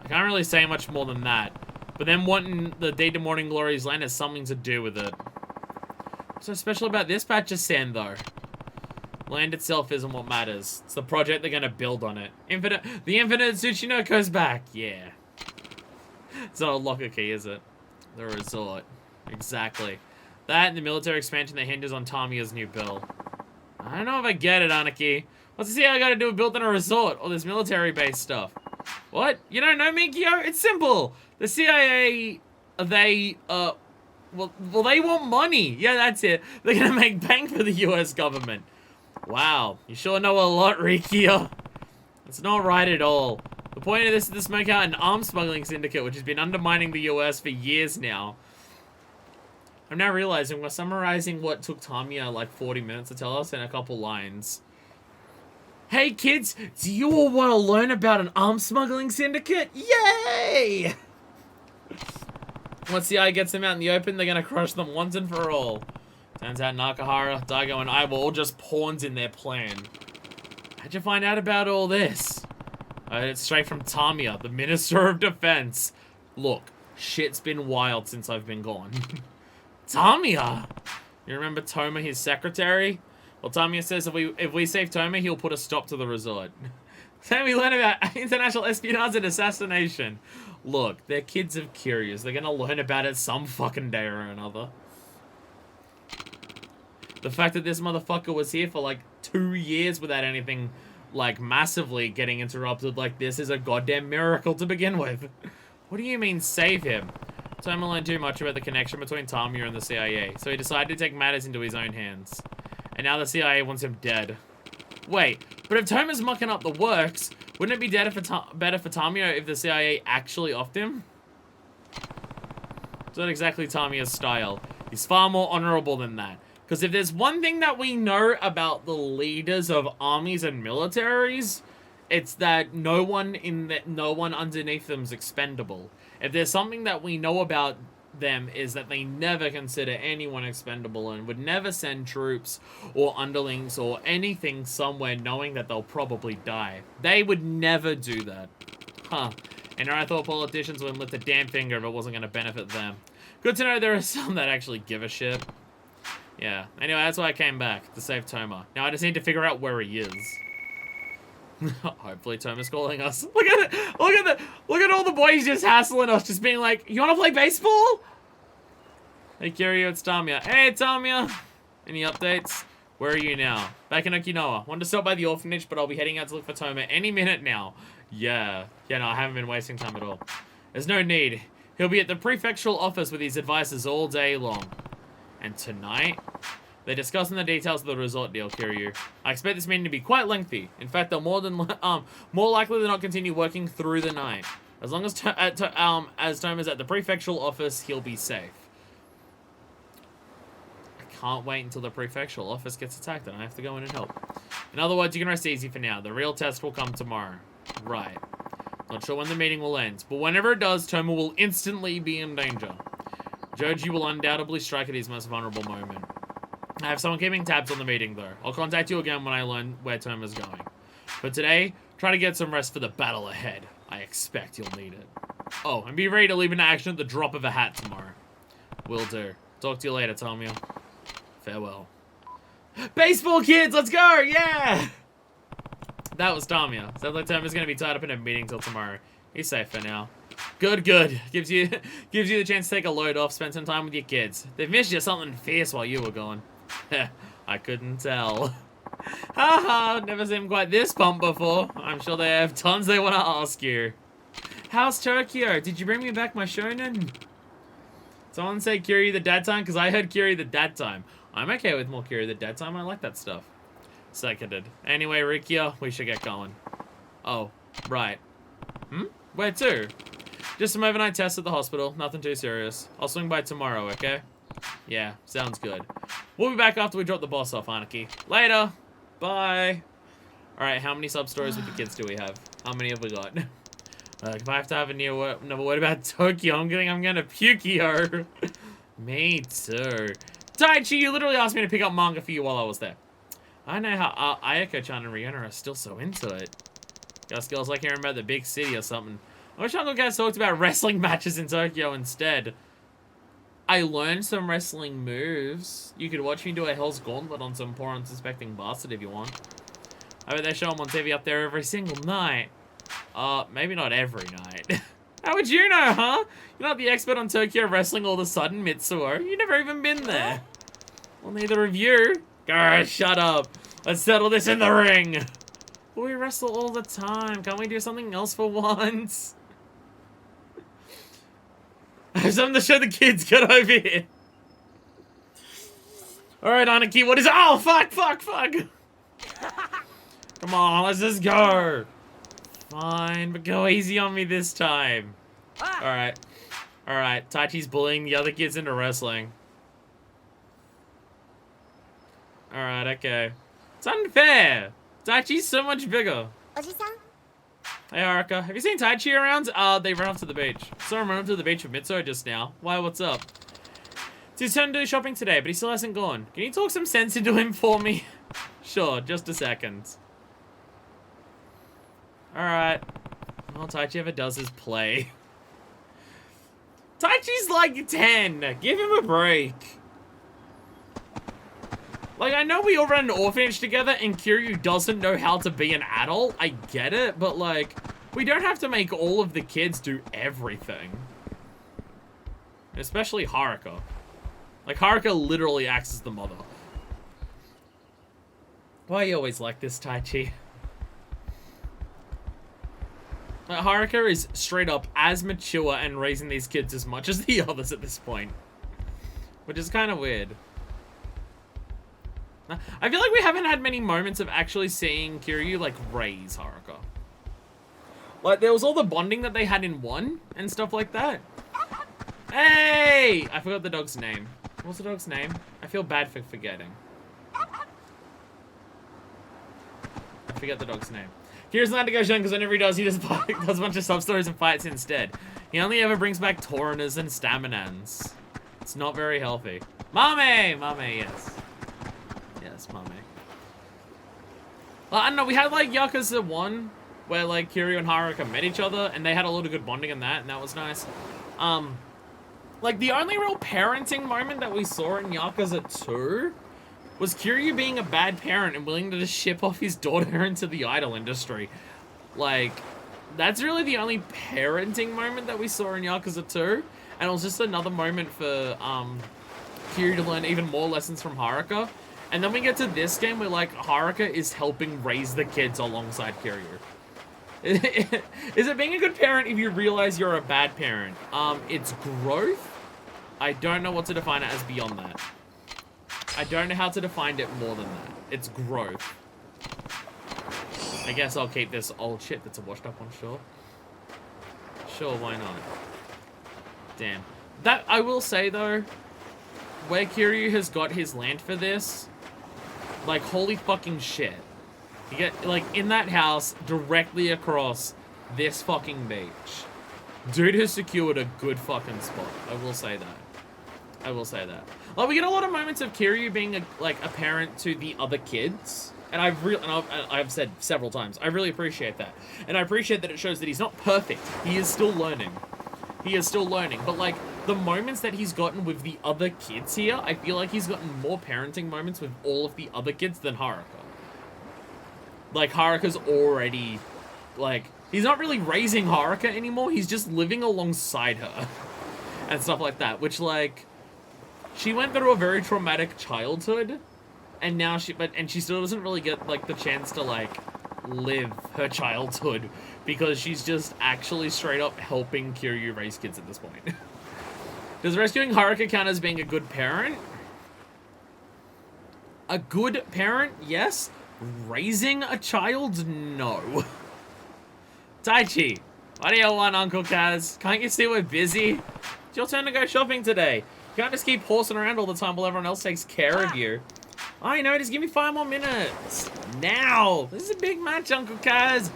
I can't really say much more than that. But then wanting the Day to Morning Glory's land has something to do with it. What's so special about this patch of sand, though? Land itself isn't what matters. It's the project they're gonna build on it. The infinite Tsuchinoko's back. Yeah. It's not a locker key, is it? The resort. Exactly. That and the military expansion that hinges on Tamiya's new bill. I don't know if I get it, Anarchy. What's the CIA gotta do with building a resort? All this military-based stuff. What? You don't know, Mikio? It's simple. The CIA, well, they want money. Yeah, that's it. They're gonna make bank for the US government. Wow, you sure know a lot, Rikio. It's not right at all. The point of this is to smoke out an arms smuggling syndicate, which has been undermining the US for years now. I'm now realizing we're summarizing what took Tamiya like 40 minutes to tell us in a couple lines. Hey kids, do you all want to learn about an arms smuggling syndicate? Yay! Once the eye gets them out in the open, they're gonna crush them once and for all. Turns out Nakahara, Daigo, and I were all just pawns in their plan. How'd you find out about all this? I heard it straight from Tamiya, the Minister of Defense. Look, shit's been wild since I've been gone. Tamiya! You remember Toma, his secretary? Well, Tamiya says if we save Toma, he'll put a stop to the resort. Then we learn about international espionage and assassination. Look, they're kids of Kiryu's. They're gonna learn about it some fucking day or another. The fact that this motherfucker was here for like 2 years without anything like massively getting interrupted like this is a goddamn miracle to begin with. What do you mean save him? Toma learned too much about the connection between Tamiya and the CIA, so he decided to take matters into his own hands. And now the CIA wants him dead. Wait, but if Toma's mucking up the works, wouldn't it be better for Tamiya if the CIA actually offed him? It's not exactly Tamiya's style. He's far more honorable than that. Because if there's one thing that we know about the leaders of armies and militaries, it's that no one underneath them is expendable. If there's something that we know about them is that they never consider anyone expendable and would never send troops or underlings or anything somewhere knowing that they'll probably die. They would never do that. Huh. And I thought politicians wouldn't lift a damn finger if it wasn't going to benefit them. Good to know there are some that actually give a shit. Yeah. Anyway, that's why I came back, to save Toma. Now I just need to figure out where he is. Hopefully Toma's calling us. Look at it! Look at all the boys just hassling us, just being like, you wanna play baseball? Hey Kiryu, it's Tamiya. Hey Tamiya! Any updates? Where are you now? Back in Okinawa. Wanted to stop by the orphanage, but I'll be heading out to look for Toma any minute now. Yeah, no, I haven't been wasting time at all. There's no need. He'll be at the prefectural office with his advisors all day long. And tonight? They're discussing the details of the resort deal, Kiryu. I expect this meeting to be quite lengthy. In fact, they'll more likely than not continue working through the night. As long as Toma's at the prefectural office, he'll be safe. I can't wait until the prefectural office gets attacked and I have to go in and help. In other words, you can rest easy for now. The real test will come tomorrow. Right. Not sure when the meeting will end, but whenever it does, Toma will instantly be in danger. Joji will undoubtedly strike at his most vulnerable moment. I have someone keeping tabs on the meeting, though. I'll contact you again when I learn where Toma's going. But today, try to get some rest for the battle ahead. I expect you'll need it. Oh, and be ready to leap into action at the drop of a hat tomorrow. Will do. Talk to you later, Tamiya. Farewell. Baseball kids, let's go! Yeah! That was Tamiya. Sounds like Toma's gonna be tied up in a meeting till tomorrow. He's safe for now. Good. Gives you the chance to take a load off, spend some time with your kids. They've missed you something fierce while you were gone. I couldn't tell. Haha, never seen quite this pumped before. I'm sure they have tons they want to ask you. How's Tokyo? Did you bring me back my shonen? Someone say Kiryu the Dad Time, because I heard Kiryu the Dad Time. I'm okay with more Kiryu the Dad Time. I like that stuff. Seconded. Anyway, Rikio, we should get going. Oh, right. Where to? Just some overnight tests at the hospital. Nothing too serious. I'll swing by tomorrow, okay? Yeah, sounds good. We'll be back after we drop the boss off, Anarchy. Later! Bye! Alright, how many sub-stories with the kids do we have? How many have we got? If I have to have another word about Tokyo, I'm gonna puke-yo. Me too. Taichi, you literally asked me to pick up manga for you while I was there. I don't know how Ayako-chan and Rihanna are still so into it. Us girls like hearing about the big city or something. I wish Uncle Kaz talked about wrestling matches in Tokyo instead. I learned some wrestling moves. You could watch me do a Hell's Gauntlet on some poor unsuspecting bastard if you want. I bet they show them on TV up there every single night. Maybe not every night. How would you know, huh? You're not the expert on Tokyo wrestling all of a sudden, Mitsuo. You've never even been there. Well, neither of you. Grr, shut up. Let's settle this in the ring. We wrestle all the time. Can't we do something else for once? I have something to show the kids. Get over here. Alright, Aniki, what is it? Oh, fuck. Come on, let's just go. Fine, but go easy on me this time. Alright. Alright, Taichi's bullying the other kids into wrestling. Alright, okay. It's unfair. Taichi's so much bigger. Hey, Haruka. Have you seen Taichi around? They ran off to the beach. Saw him run up to the beach with Mitsuo just now. Why, what's up? It's his turn to do shopping today, but he still hasn't gone. Can you talk some sense into him for me? Sure, just a second. Alright. All Taichi ever does is play. Taichi's like 10. Give him a break. Like, I know we all ran an orphanage together and Kiryu doesn't know how to be an adult. I get it, but like, we don't have to make all of the kids do everything. Especially Haruka. Like, Haruka literally acts as the mother. Why are you always like this, Taichi? Haruka is straight up as mature and raising these kids as much as the others at this point. Which is kind of weird. I feel like we haven't had many moments of actually seeing Kiryu, like, raise Haruka. Like, there was all the bonding that they had in 1 and stuff like that. Hey! I forgot the dog's name. What's the dog's name? I feel bad for forgetting. I forget the dog's name. Kiryu's not to go Shun because whenever he does a bunch of sub-stories and fights instead. He only ever brings back Torinas and Staminans. It's not very healthy. Mame! Mame, yes. Yes, Mame. I don't know, we had like Yakuza 1, where like Kiryu and Haruka met each other, and they had a lot of good bonding in that, and that was nice. Like the only real parenting moment that we saw in Yakuza 2 was Kiryu being a bad parent and willing to just ship off his daughter into the idol industry. Like, that's really the only parenting moment that we saw in Yakuza 2, and it was just another moment for Kiryu to learn even more lessons from Haruka. And then we get to this game where, like, Haruka is helping raise the kids alongside Kiryu. Is it being a good parent if you realize you're a bad parent? It's growth. I don't know what to define it as beyond that. I don't know how to define it more than that. It's growth. I guess I'll keep this old shit that's a washed up one, sure. Sure, why not? Damn. That, I will say, though, where Kiryu has got his land for this, like, holy fucking shit. You get, like, in that house, directly across this fucking beach. Dude has secured a good fucking spot. I will say that. I will say that. Like, we get a lot of moments of Kiryu being, a parent to the other kids. And I've said several times, I really appreciate that. And I appreciate that it shows that he's not perfect. He is still learning. He is still learning. But, like, the moments that he's gotten with the other kids here, I feel like he's gotten more parenting moments with all of the other kids than Haruka. Like, Haruka's already, like, he's not really raising Haruka anymore. He's just living alongside her. And stuff like that. Which, like, she went through a very traumatic childhood. And now she still doesn't really get, like, the chance to, like, live her childhood. Because she's just actually straight up helping Kiryu raise kids at this point. Does rescuing Haruka count as being a good parent? A good parent, yes. Raising a child, no. Taichi, what do you want, Uncle Kaz? Can't you see we're busy? It's your turn to go shopping today. You can't just keep horsing around all the time while everyone else takes care of you. I know, just give me 5 more minutes. Now! This is a big match, Uncle Kaz.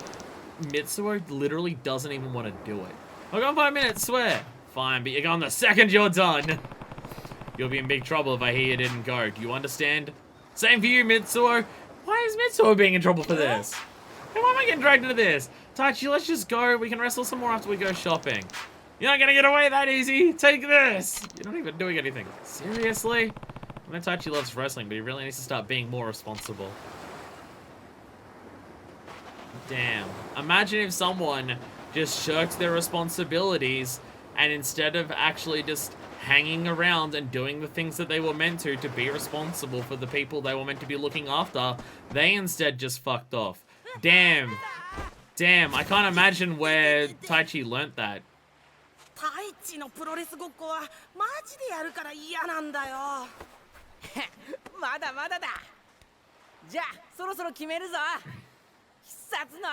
Mitsuo literally doesn't even want to do it. I've got 5 minutes, swear. Fine, but you're gone the second you're done. You'll be in big trouble if I hear you didn't go. Do you understand? Same for you, Mitsuo. Why is Mitsuo being in trouble for this? Hey, why am I getting dragged into this? Taichi, let's just go. We can wrestle some more after we go shopping. You're not gonna get away that easy. Take this. You're not even doing anything. Seriously? I know Taichi loves wrestling, but he really needs to start being more responsible. Damn. Imagine if someone just shirked their responsibilities and instead of actually just hanging around and doing the things that they were meant to be responsible for the people they were meant to be looking after, they instead just fucked off. Damn. Damn, I can't imagine where Taichi learnt that. 太一のプロレスごっこはマジでやるから嫌なんだよまだまだだじゃあそろそろ決めるぞ必殺のうわ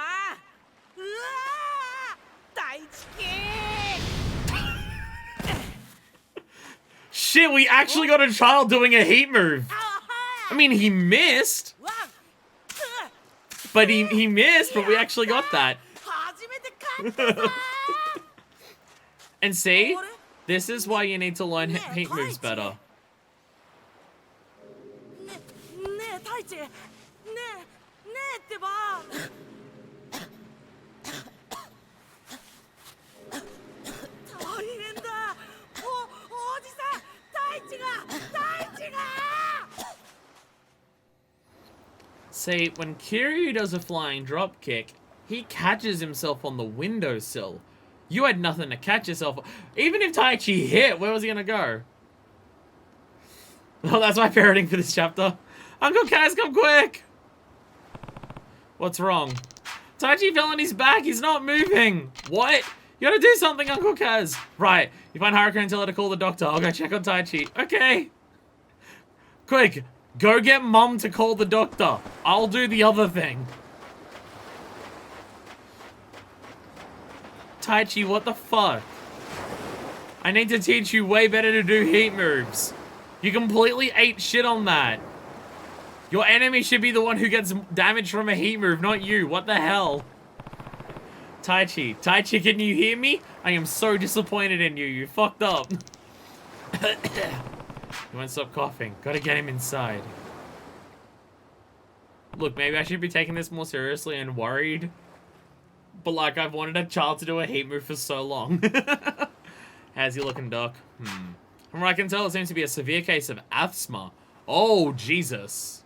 ー太一キ Shit, we actually got a child doing a heat move. I mean, he missed. But he missed, but we actually got that. And see, this is why you need to learn heat moves better. See, when Kiryu does a flying drop kick, he catches himself on the windowsill. You had nothing to catch yourself. Even if Taichi hit, where was he gonna go? Oh, that's my parroting for this chapter. Uncle Kaz, come quick! What's wrong? Taichi fell on his back. He's not moving. What? You gotta do something, Uncle Kaz. Right. You find Haruka and tell her to call the doctor. I'll go check on Taichi. Okay. Quick. Go get Mom to call the doctor. I'll do the other thing. Taichi, what the fuck? I need to teach you way better to do heat moves. You completely ate shit on that. Your enemy should be the one who gets damage from a heat move, not you. What the hell? Taichi, can you hear me? I am so disappointed in you. You fucked up. He won't stop coughing. Gotta get him inside. Look, maybe I should be taking this more seriously and worried. But like, I've wanted a child to do a heat move for so long. How's he looking, Doc? From what I can tell, it seems to be a severe case of asthma. Oh, Jesus.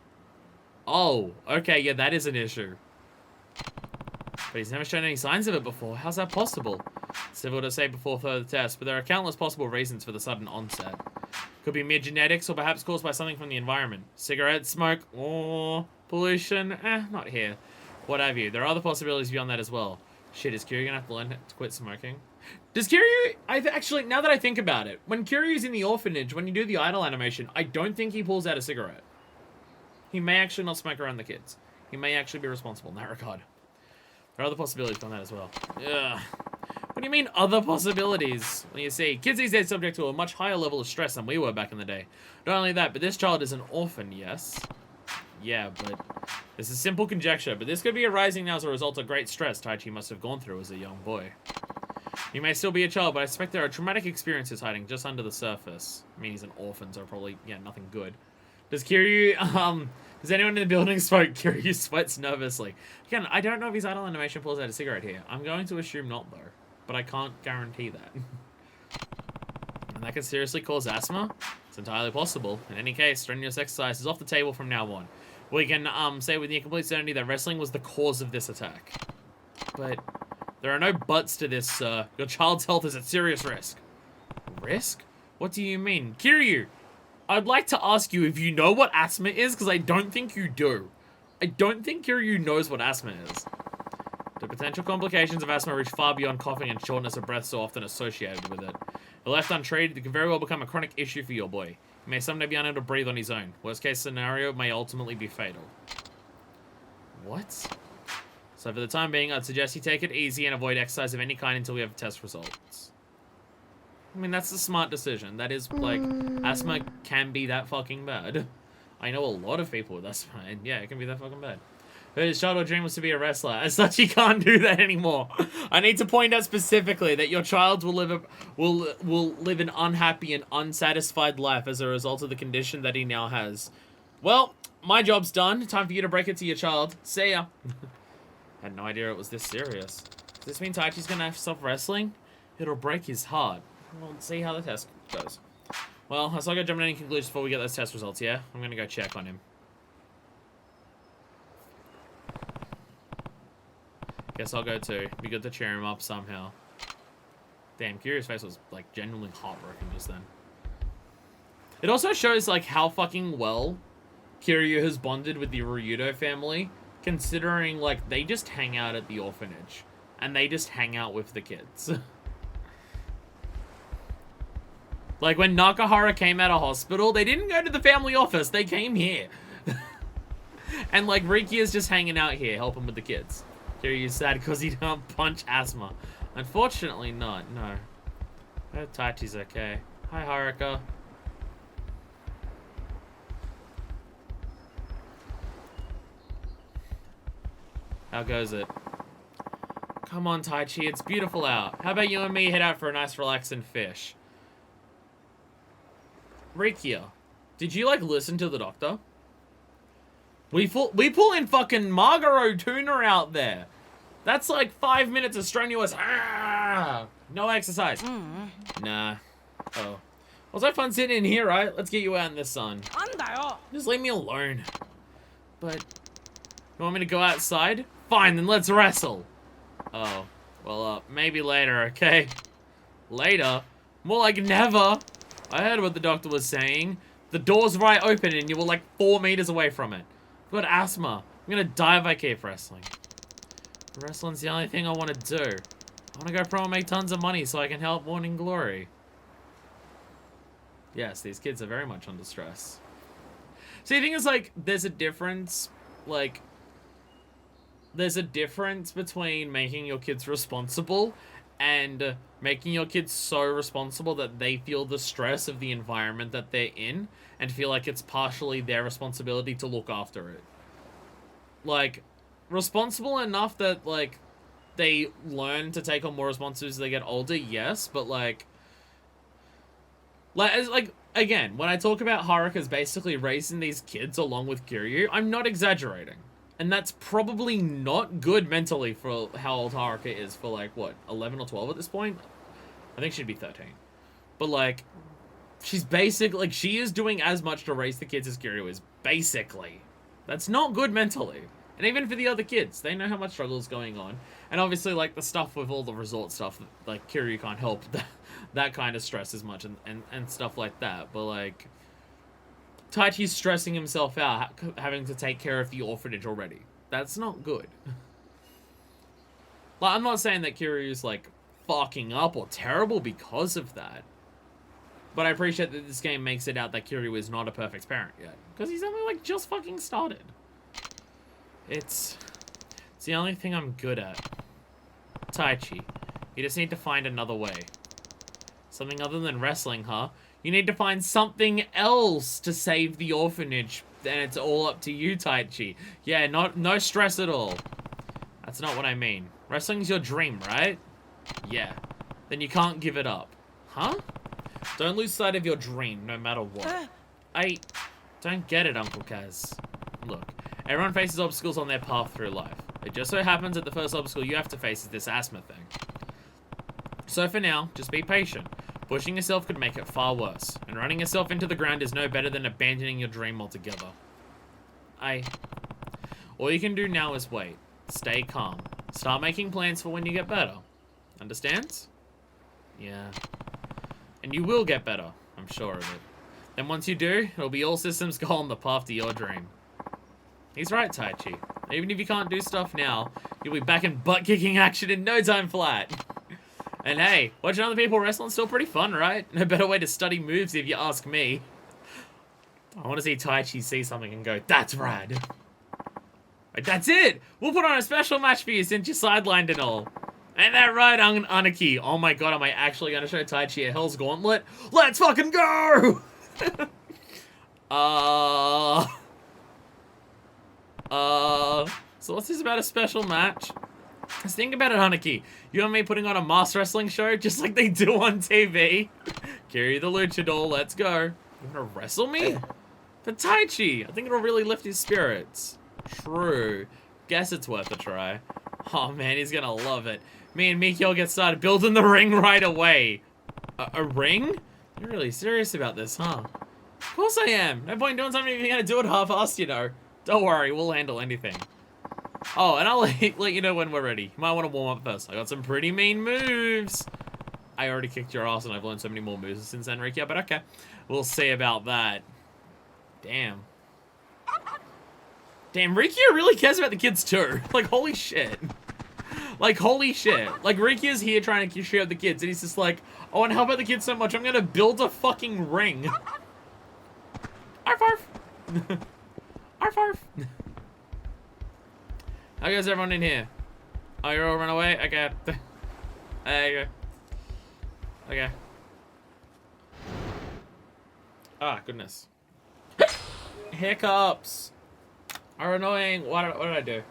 Oh, okay, yeah, that is an issue. But he's never shown any signs of it before. How's that possible? It's difficult to say before further tests, but there are countless possible reasons for the sudden onset. Could be mere genetics, or perhaps caused by something from the environment. Cigarette smoke, or pollution, not here. What have you. There are other possibilities beyond that as well. Shit, is Kiryu gonna have to learn to quit smoking? Does Kiryu... actually, now that I think about it, when Kiryu's in the orphanage, when you do the idle animation, I don't think he pulls out a cigarette. He may actually not smoke around the kids. He may actually be responsible in that regard. There are other possibilities beyond that as well. Ugh. What do you mean, other possibilities? Well, you see, kids these days are subject to a much higher level of stress than we were back in the day. Not only that, but this child is an orphan, yes? Yeah, but this is simple conjecture, but this could be arising now as a result of great stress Taichi must have gone through as a young boy. He may still be a child, but I suspect there are traumatic experiences hiding just under the surface. I mean, he's an orphan, so probably, yeah, nothing good. Does Kiryu, does anyone in the building smoke? Kiryu sweats nervously. Again, I don't know if his idle animation pulls out a cigarette here. I'm going to assume not, though. But I can't guarantee that. And that could seriously cause asthma? It's entirely possible. In any case, strenuous exercise is off the table from now on. We can say with near complete certainty that wrestling was the cause of this attack. But there are no buts to this, sir. Your child's health is at serious risk. Risk? What do you mean? Kiryu, I'd like to ask you if you know what asthma is, because I don't think you do. I don't think Kiryu knows what asthma is. The potential complications of asthma reach far beyond coughing and shortness of breath so often associated with it. If left untreated, it can very well become a chronic issue for your boy. He may someday be unable to breathe on his own. Worst case scenario may ultimately be fatal. What? So for the time being, I'd suggest you take it easy and avoid exercise of any kind until we have test results. I mean, that's a smart decision. That is, like, asthma can be that fucking bad. I know a lot of people with asthma, and yeah, it can be that fucking bad. His childhood dream was to be a wrestler. As such, he can't do that anymore. I need to point out specifically that your child will live an unhappy and unsatisfied life as a result of the condition that he now has. Well, my job's done. Time for you to break it to your child. See ya. Had no idea it was this serious. Does this mean Taichi's gonna have to stop wrestling? It'll break his heart. We'll see how the test goes. Well, let's not go jumping to any conclusions before we get those test results, yeah? I'm gonna go check on him. Guess I'll go too. Be good to cheer him up somehow. Damn, Kiryu's face was, like, genuinely heartbroken just then. It also shows, like, how fucking well Kiryu has bonded with the Ryudo family, considering, like, they just hang out at the orphanage. And they just hang out with the kids. Like, when Nakahara came out of hospital, they didn't go to the family office. They came here. And, like, Riki is just hanging out here, helping with the kids. Kiryu's sad because he can't punch Asuma. Unfortunately not, no. Oh, Taichi's okay. Hi, Haruka. How goes it? Come on, Taichi, it's beautiful out. How about you and me head out for a nice relaxing fish? Rikia, did you, like, listen to the doctor? We pull in fucking Margaro tuna out there. That's like 5 minutes of strenuous no exercise. Nah. Oh. Was that fun sitting in here, right? Let's get you out in the sun. Just leave me alone. But you want me to go outside? Fine, then let's wrestle. Oh. Well, maybe later, okay? Later? More like never. I heard what the doctor was saying. The door's right open and you were like 4 meters away from it. I've got asthma. I'm gonna die if I keep wrestling. Wrestling's the only thing I want to do. I want to go pro and make tons of money so I can help Morning Glory. Yes, these kids are very much under stress. So the thing is, like, there's a difference, like, there's a difference between making your kids responsible and making your kids so responsible that they feel the stress of the environment that they're in and feel like it's partially their responsibility to look after it. Like, responsible enough that, like, they learn to take on more responsibilities as they get older, yes, but, like, again, when I talk about Haruka's basically raising these kids along with Kiryu, I'm not exaggerating. And that's probably not good mentally for how old Haruka is for, like, what, 11 or 12 at this point? I think she'd be 13. But, like, she's basically, like, she is doing as much to raise the kids as Kiryu is, basically. That's not good mentally. And even for the other kids, they know how much struggle is going on. And obviously, like, the stuff with all the resort stuff, like, Kiryu can't help that kind of stress as much and stuff like that. But, like, Taichi's stressing himself out, having to take care of the orphanage already. That's not good. Like, I'm not saying that Kiryu's, like, fucking up or terrible because of that. But I appreciate that this game makes it out that Kiryu is not a perfect parent yet. Because he's only, like, just fucking started. It's the only thing I'm good at. Taichi, you just need to find another way. Something other than wrestling, huh? You need to find something else to save the orphanage, and it's all up to you, Taichi. Yeah, no stress at all. That's not what I mean. Wrestling's your dream, right? Yeah. Then you can't give it up. Huh? Don't lose sight of your dream, no matter what. I don't get it, Uncle Kaz. Look, everyone faces obstacles on their path through life. It just so happens that the first obstacle you have to face is this asthma thing. So for now, just be patient. Pushing yourself could make it far worse, and running yourself into the ground is no better than abandoning your dream altogether. All you can do now is wait. Stay calm. Start making plans for when you get better. Understands? Yeah. And you will get better, I'm sure of it. Then once you do, it'll be all systems go on the path to your dream. He's right, Taichi. Even if you can't do stuff now, you'll be back in butt-kicking action in no time flat. And hey, watching other people wrestling's still pretty fun, right? No better way to study moves if you ask me. I want to see Taichi see something and go, that's rad. Right, that's it! We'll put on a special match for you since you're sidelined and all. Ain't that right, Aniki? Oh my god, am I actually going to show Taichi a Hell's Gauntlet? Let's fucking go! So what's this about a special match? Just think about it, Hanaki. You and me putting on a mass wrestling show just like they do on TV. Kiryu the Luchador, let's go. You wanna wrestle me? For Taichi, I think it'll really lift his spirits. True. Guess it's worth a try. Oh man, he's gonna love it. Me and Mikio get started building the ring right away. A ring? You're really serious about this, huh? Of course I am. No point doing something if you're gonna do it half-assed, you know. Don't worry, we'll handle anything. Oh, and I'll let you know when we're ready. You might want to warm up first. I got some pretty mean moves. I already kicked your ass and I've learned so many more moves since then, Rikia, but okay. We'll see about that. Damn. Damn, Rikia really cares about the kids too. Like, holy shit. Like, holy shit. Like, Rikia's here trying to share the kids, and he's just like, oh, and how about the kids so much? I'm gonna build a fucking ring. Arf, arf. Arf, arf. How goes everyone in here? Oh, you're all run away? Okay. Okay. Okay. Ah, goodness. Hiccups are annoying. What did I do?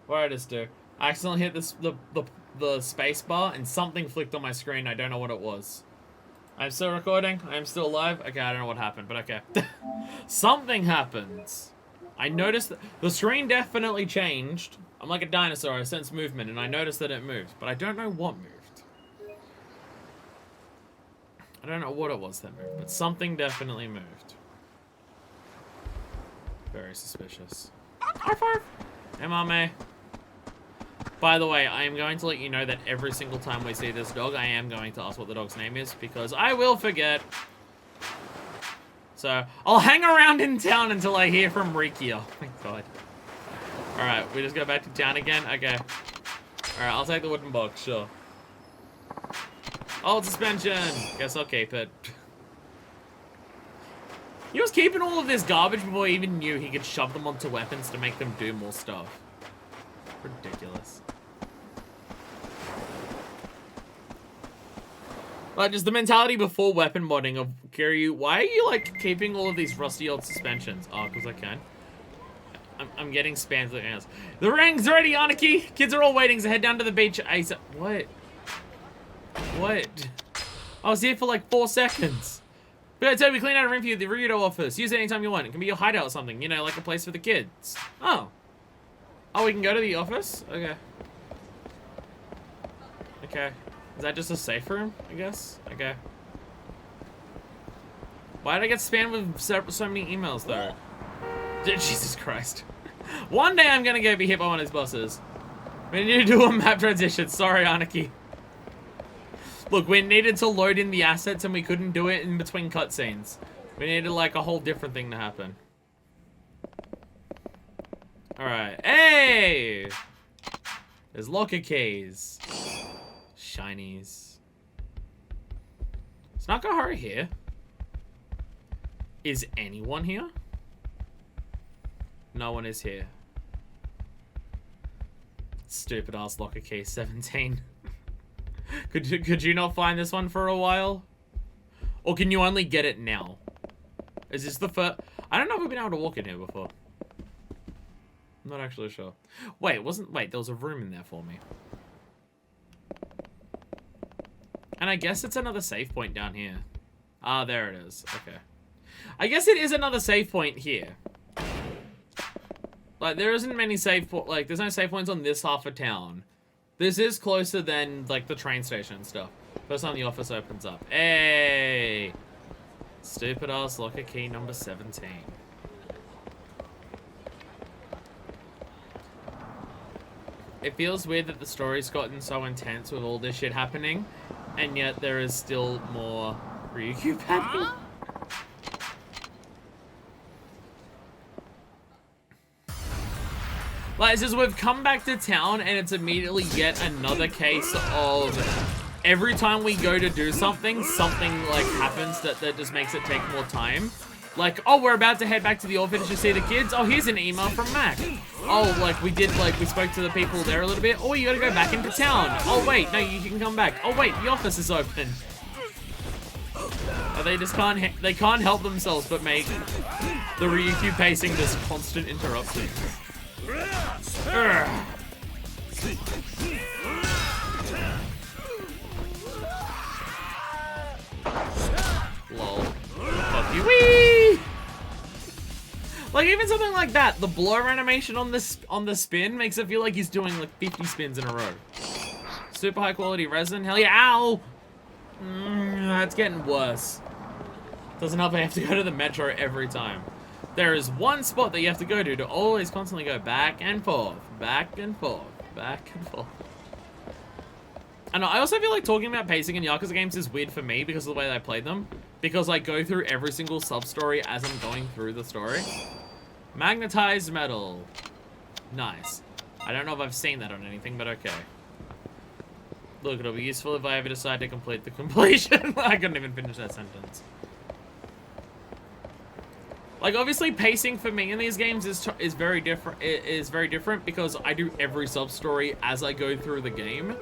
What did I just do? I accidentally hit the space bar and something flicked on my screen. I don't know what it was. I'm still recording. I'm still alive. Okay, I don't know what happened, but okay. Something happens. I noticed that the screen definitely changed. I'm like a dinosaur. I sense movement, and I noticed that it moved, but I don't know what moved. I don't know what it was that moved, but something definitely moved. Very suspicious. Arf, arf. MMA. By the way, I am going to let you know that every single time we see this dog, I am going to ask what the dog's name is, because I will forget. So, I'll hang around in town until I hear from Rikia. Oh my god. Alright, we just go back to town again? Okay. Alright, I'll take the wooden box, sure. Old suspension! Guess I'll keep it. He was keeping all of this garbage before he even knew he could shove them onto weapons to make them do more stuff. Ridiculous. Like, just the mentality before weapon modding of Kiryu, why are you, like, keeping all of these rusty old suspensions? Oh, because I can. I'm getting spammed with else. The ring's ready, Aniki! Kids are all waiting to head down to the beach ASAP. What? What? I was here for, like, 4 seconds. But Toby, clean out a room for you, the Ryudo office. Use it anytime you want. It can be your hideout or something. You know, like a place for the kids. Oh. Oh, we can go to the office? Okay. Okay. Is that just a safe room, I guess? Okay. Why did I get spammed with so many emails, though? Jesus Christ. One day I'm gonna go be hit by one of his bosses. We need to do a map transition. Sorry, Aniki. Look, we needed to load in the assets and we couldn't do it in between cutscenes. We needed, like, a whole different thing to happen. Alright. Hey! There's locker keys. Shinies. Is Nakahara here? Is anyone here? No one is here. Stupid ass locker key 17. Could you not find this one for a while? Or can you only get it now? Is this the first? I don't know if we've been able to walk in here before. I'm not actually sure. Wait, there was a room in there for me. And I guess it's another save point down here. Ah, there it is. Okay. I guess it is another save point here. Like, there isn't many save points. Like, there's no save points on this half of town. This is closer than, like, the train station and stuff. First time the office opens up. Hey! Stupid ass locker key number 17. It feels weird that the story's gotten so intense with all this shit happening, and yet there is still more Ryukyu happening. Like, it's just we've come back to town and it's immediately yet another case of every time we go to do something, like happens that just makes it take more time. Like, oh, we're about to head back to the orphanage to see the kids. Oh, here's an email from Mac. Oh, like we spoke to the people there a little bit. Oh, you gotta go back into town. Oh, wait, no, you can come back. Oh, wait, the office is open. Oh, they just can't help themselves but make the Ryukyu pacing just constant interrupting. Lol. Fuck you. Wee! Like, even something like that, the blow animation on the spin makes it feel like he's doing like 50 spins in a row. Super high quality resin. Hell yeah, ow! That's getting worse. Doesn't help I have to go to the metro every time. There is one spot that you have to go to always constantly go back and forth, back and forth, back and forth. And I also feel like talking about pacing in Yakuza games is weird for me because of the way that I played them. Because I go through every single sub-story as I'm going through the story. Magnetized metal. Nice. I don't know if I've seen that on anything, but okay. Look, it'll be useful if I ever decide to complete the completion. I couldn't even finish that sentence. Like, obviously, pacing for me in these games is very different. It is very different because I do every sub-story as I go through the game.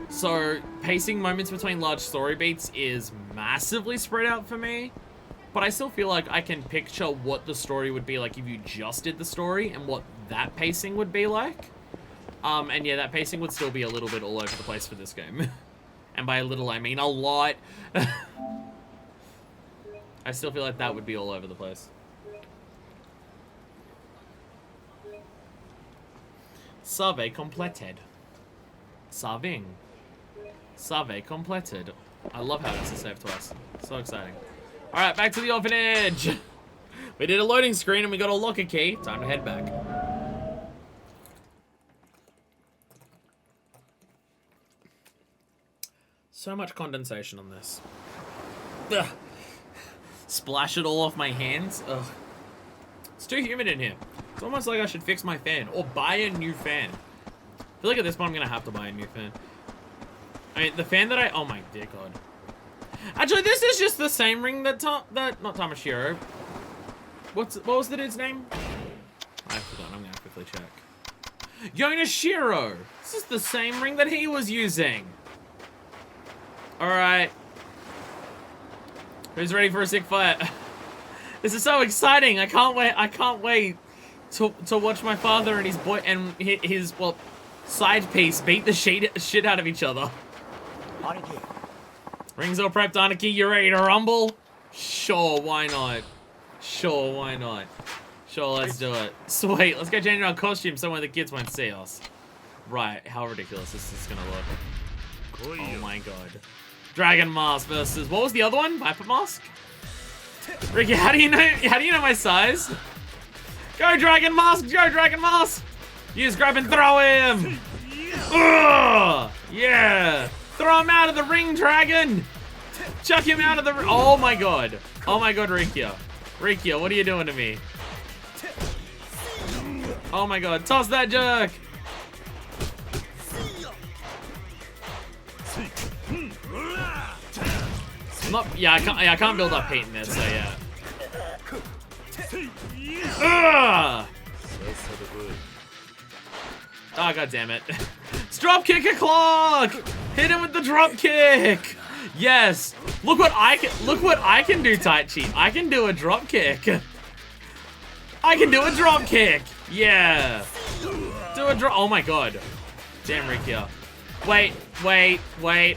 So, pacing moments between large story beats is massively spread out for me. But I still feel like I can picture what the story would be like if you just did the story and what that pacing would be like. And yeah, that pacing would still be a little bit all over the place for this game. And by a little, I mean a lot. I still feel like that would be all over the place. Survey completed. Saving. Survey completed. I love how this is saved twice. So exciting. Alright, back to the orphanage. We did a loading screen and we got a locker key. Time to head back. So much condensation on this. Ugh. Splash it all off my hands. Ugh. It's too humid in here. It's almost like I should fix my fan or buy a new fan. I feel like at this point I'm gonna have to buy a new fan. I mean, the fan that oh my dear god. Actually, this is just the same ring that not Tamashiro. What was the dude's name? I forgot. I'm gonna quickly check. Yonashiro. This is the same ring that he was using. All right. Who's ready for a sick fight? This is so exciting. I can't wait. I can't wait to watch my father and his boy and his well side piece beat the shit out of each other. Rings all prepped, Aniki. You ready to rumble? Sure, why not? Sure, why not? Sure, let's do it. Sweet, let's go change our costume somewhere the kids won't see us. Right, how ridiculous this is gonna look. Oh my god. Dragon Mask versus, what was the other one? Viper Mask? Ricky, how do you know my size? Go Dragon Mask, go Dragon Mask! Use grab and throw him! Ugh! Yeah! Throw him out of the ring, Dragon! Chuck him out of the ring! Oh my god. Oh my god, Rikia. Rikia, what are you doing to me? Oh my god, toss that jerk! Yeah, I can't build up heat in this, so yeah. Ugh! Oh god damn it. Drop kick a clock! Hit him with the drop kick! Yes! Look what I can do, Taichi. I can do a drop kick. I can do a drop kick! Yeah! Do a drop. Oh my god. Damn Rikia. Wait.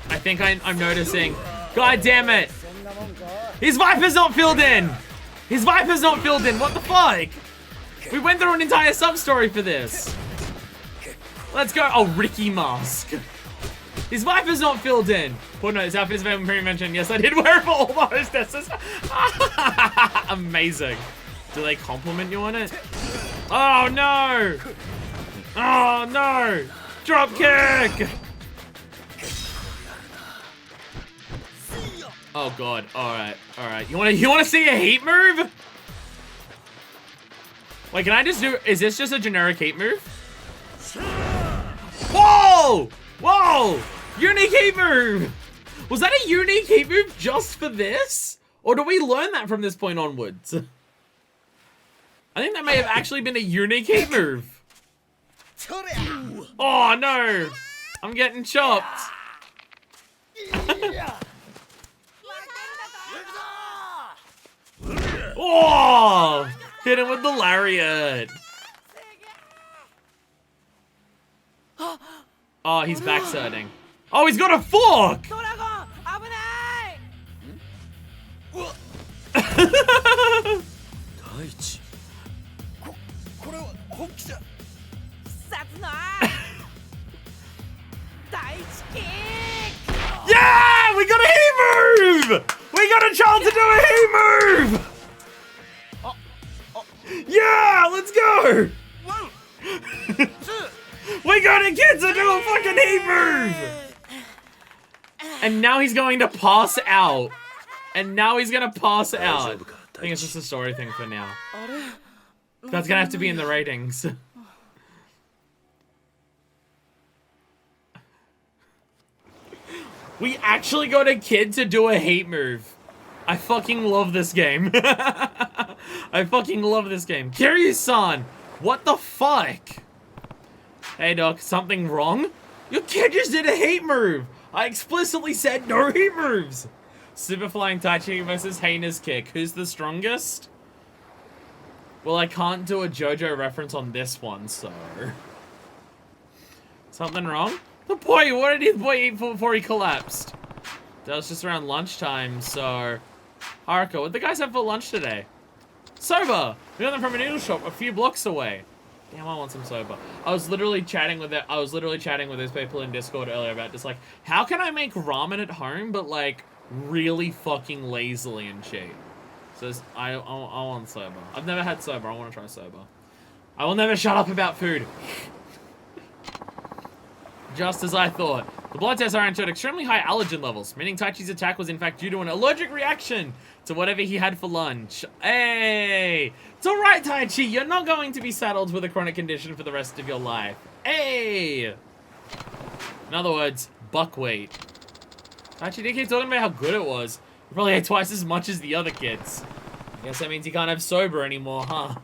I think I'm noticing. God damn it! His Viper's not filled in! His Viper's not filled in! What the fuck? We went through an entire sub-story for this. Let's go. Oh, Ricky Mask. His Viper's not filled in. Oh no, his outfit is very mentioned. Yes, I did wear it for all the hostesses. Amazing. Do they compliment you on it? Oh no! Oh no! Drop kick! Oh god. Alright. You wanna see a heat move? Wait, can I just do, is this just a generic heat move? Whoa! Whoa! Unique heat move! Was that a unique heat move just for this? Or do we learn that from this point onwards? I think that may have actually been a unique heat move. Oh no! I'm getting chopped. Oh! Hit him with the lariat. Oh, he's backsurting. Oh, he's got a fork! 大地これは本気じゃ殺の大地キック Yeah! We got a heat move! We got a chance to do a heat move! Yeah! Let's go! ワンツー We got a kid to do a fucking heat move! And now he's going to pass out. And now he's gonna pass out. I think it's just a story thing for now. あれ That's gonna have to be in the ratings. We actually got a kid to do a hate move. I fucking love this game. I fucking love this game. Kiryu-san, what the fuck? Hey Doc, something wrong? Your kid just did a hate move. I explicitly said no hate moves. Super Flying Taichi versus Heiner's Kick. Who's the strongest? Well, I can't do a JoJo reference on this one, so... Something wrong? The boy, what did the boy eat before he collapsed? That was just around lunchtime, so... Haruka, what did the guys have for lunch today? Soba! We got them from a noodle shop a few blocks away. Damn, I want some soba. I was literally chatting with those people in Discord earlier about just like, how can I make ramen at home, but like, really fucking lazily and cheap? So I want soba. I've never had soba. I want to try soba. I will never shut up about food. Just as I thought. The blood tests are showed extremely high allergen levels, meaning Taichi's attack was in fact due to an allergic reaction to whatever he had for lunch. Hey! It's alright, Taichi! You're not going to be saddled with a chronic condition for the rest of your life. Hey! In other words, buckwheat. Taichi did keep talking about how good it was. He probably ate twice as much as the other kids. I guess that means he can't have sober anymore, huh?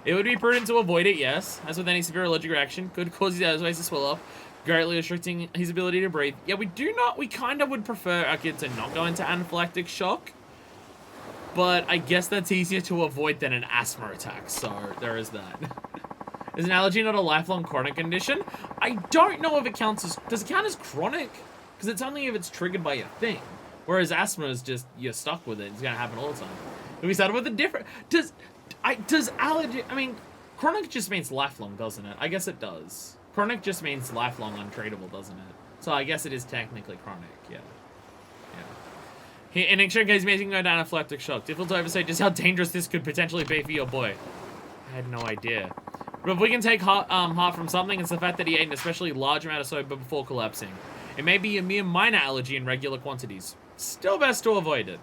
It would be prudent to avoid it, yes. As with any severe allergic reaction, could cause his airways to swell up, greatly restricting his ability to breathe. Yeah, we kind of would prefer our kid to not go into anaphylactic shock. But I guess that's easier to avoid than an asthma attack, so there is that. Is an allergy not a lifelong chronic condition? I don't know if it counts as... Does it count as chronic? Because it's only if it's triggered by a thing. Whereas asthma is just, you're stuck with it. It's going to happen all the time. We started with a different... Does allergy... I mean, chronic just means lifelong, doesn't it? I guess it does. Chronic just means lifelong untreatable, doesn't it? So I guess it is technically chronic, yeah. Yeah. In extreme case, amazing go down anaphylactic shock. Difficult to overstate just how dangerous this could potentially be for your boy. I had no idea. But if we can take heart from something, it's the fact that he ate an especially large amount of soba before collapsing. It may be a mere minor allergy in regular quantities. Still best to avoid it.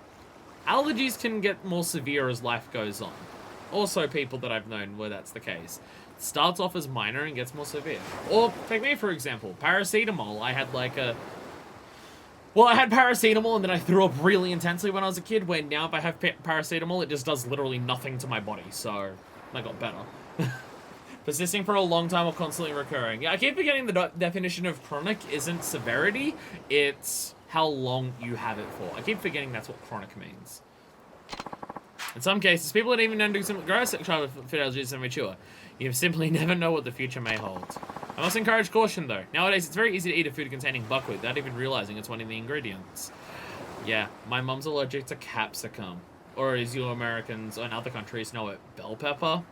Allergies can get more severe as life goes on. Also people that I've known where that's the case. It starts off as minor and gets more severe. Or, take me for example, paracetamol. I had like a... Well, I had paracetamol and then I threw up really intensely when I was a kid, where now if I have paracetamol, it just does literally nothing to my body, so I got better. Persisting for a long time or constantly recurring. Yeah, I keep forgetting the definition of chronic isn't severity, it's how long you have it for. I keep forgetting that's what chronic means. In some cases, people that even do some gross childhood food allergies are mature. You simply never know what the future may hold. I must encourage caution though. Nowadays, it's very easy to eat a food containing buckwheat without even realizing it's one of the ingredients. Yeah, my mom's allergic to capsicum. Or as you Americans in other countries know it, bell pepper.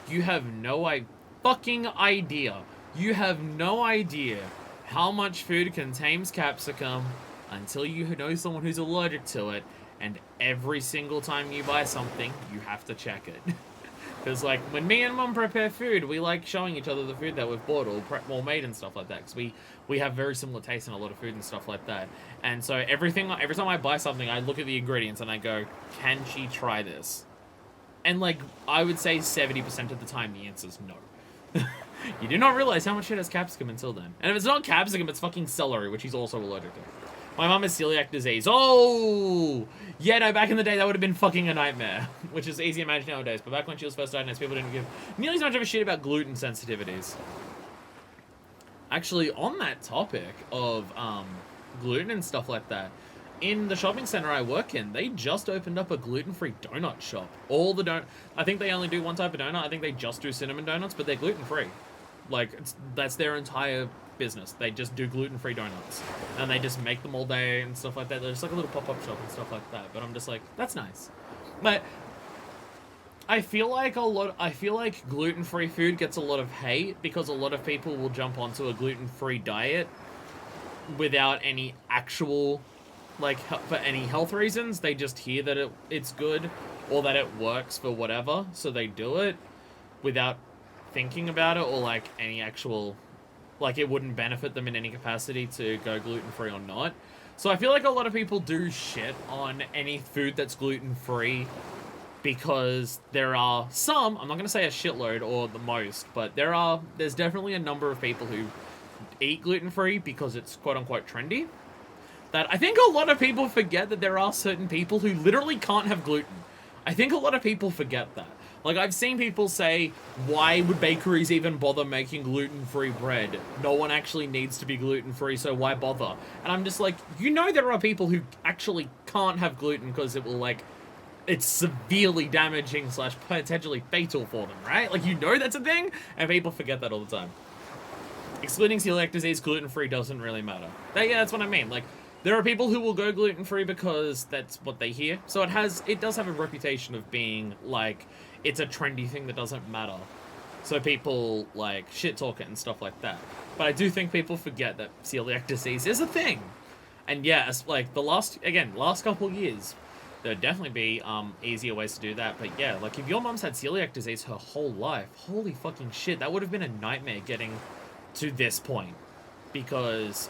You have no fucking idea. You have no idea how much food contains capsicum until you know someone who's allergic to it, and every single time you buy something, you have to check it. Because, like, when me and Mum prepare food, we like showing each other the food that we've bought or made and stuff like that. Because we have very similar tastes in a lot of food and stuff like that. And so every time I buy something, I look at the ingredients and I go, can she try this? And, like, I would say 70% of the time the answer's no. You do not realize how much shit has capsicum until then. And if it's not capsicum, it's fucking celery, which he's also allergic to. My mum has celiac disease. Oh! Yeah, no, back in the day, that would have been fucking a nightmare. Which is easy to imagine nowadays. But back when she was first diagnosed, people didn't give nearly as much of a shit about gluten sensitivities. Actually, on that topic of gluten and stuff like that, in the shopping center I work in, they just opened up a gluten-free donut shop. I think they only do one type of donut. I think they just do cinnamon donuts, but they're gluten-free. Like, that's their entire business. They just do gluten-free donuts. And they just make them all day and stuff like that. They're just like a little pop-up shop and stuff like that. But I'm just like, that's nice. But I feel like gluten-free food gets a lot of hate because a lot of people will jump onto a gluten-free diet without any actual, like, for any health reasons. They just hear that it's good or that it works for whatever, so they do it without thinking about it or, like, any actual, like, it wouldn't benefit them in any capacity to go gluten-free or not. So I feel like a lot of people do shit on any food that's gluten-free because there are some, I'm not going to say a shitload or the most, but there's definitely a number of people who eat gluten-free because it's quote-unquote trendy. That I think a lot of people forget that there are certain people who literally can't have gluten. I think a lot of people forget that. Like, I've seen people say, why would bakeries even bother making gluten-free bread? No one actually needs to be gluten-free, so why bother? And I'm just like, you know there are people who actually can't have gluten because it will, like, it's severely damaging / potentially fatal for them, right? Like, you know that's a thing, and people forget that all the time. Excluding celiac disease, gluten-free doesn't really matter. Yeah, that's what I mean. Like, there are people who will go gluten-free because that's what they hear. So it does have a reputation of being, like, it's a trendy thing that doesn't matter. So people, like, shit-talk it and stuff like that. But I do think people forget that celiac disease is a thing. And yeah, like, the last couple years, there'd definitely be easier ways to do that. But yeah, like, if your mom's had celiac disease her whole life, holy fucking shit, that would have been a nightmare getting to this point. Because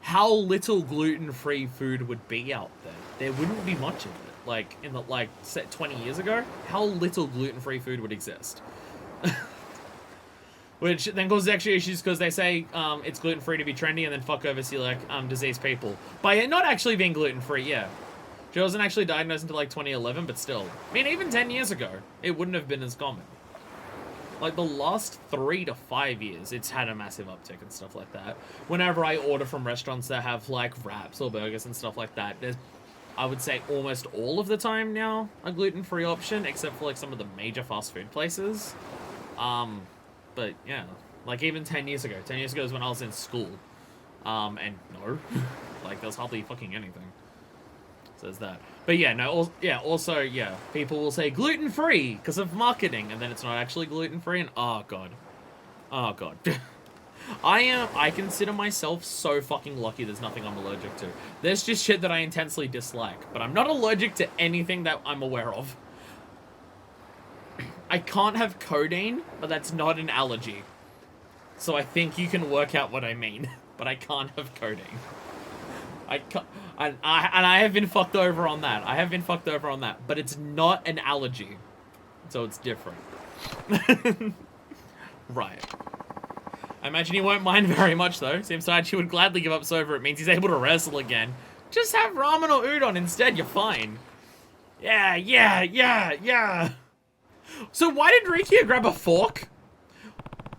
how little gluten-free food would be out there? There wouldn't be much of it. Like, in the, like, 20 years ago, how little gluten-free food would exist. Which then causes extra issues because they say it's gluten-free to be trendy and then fuck over celiac disease people. By it not actually being gluten-free, yeah. She wasn't actually diagnosed until, like, 2011, but still. I mean, even 10 years ago, it wouldn't have been as common. Like, the last 3 to 5 years, it's had a massive uptick and stuff like that. Whenever I order from restaurants that have, like, wraps or burgers and stuff like that, there's, I would say, almost all of the time now a gluten-free option, except for, like, some of the major fast food places. But, yeah. Like, even 10 years ago. 10 years ago is when I was in school. And no. Like, there's hardly fucking anything. Says that. But yeah, no, also, yeah, people will say gluten-free because of marketing, and then it's not actually gluten-free, and oh god. I consider myself so fucking lucky there's nothing I'm allergic to. There's just shit that I intensely dislike, but I'm not allergic to anything that I'm aware of. I can't have codeine, but that's not an allergy. So I think you can work out what I mean, but I can't have codeine. I can't, and I have been fucked over on that. But it's not an allergy. So it's different. Right. I imagine he won't mind very much, though. Seems like he would gladly give up Sova. It means he's able to wrestle again. Just have ramen or udon instead, you're fine. Yeah. So why did Rikia grab a fork?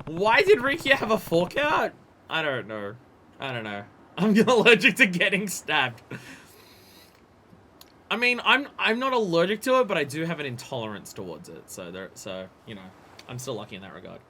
Why did Rikia have a fork out? I don't know. I'm allergic to getting stabbed. I mean, I'm not allergic to it, but I do have an intolerance towards it. So you know, I'm still lucky in that regard.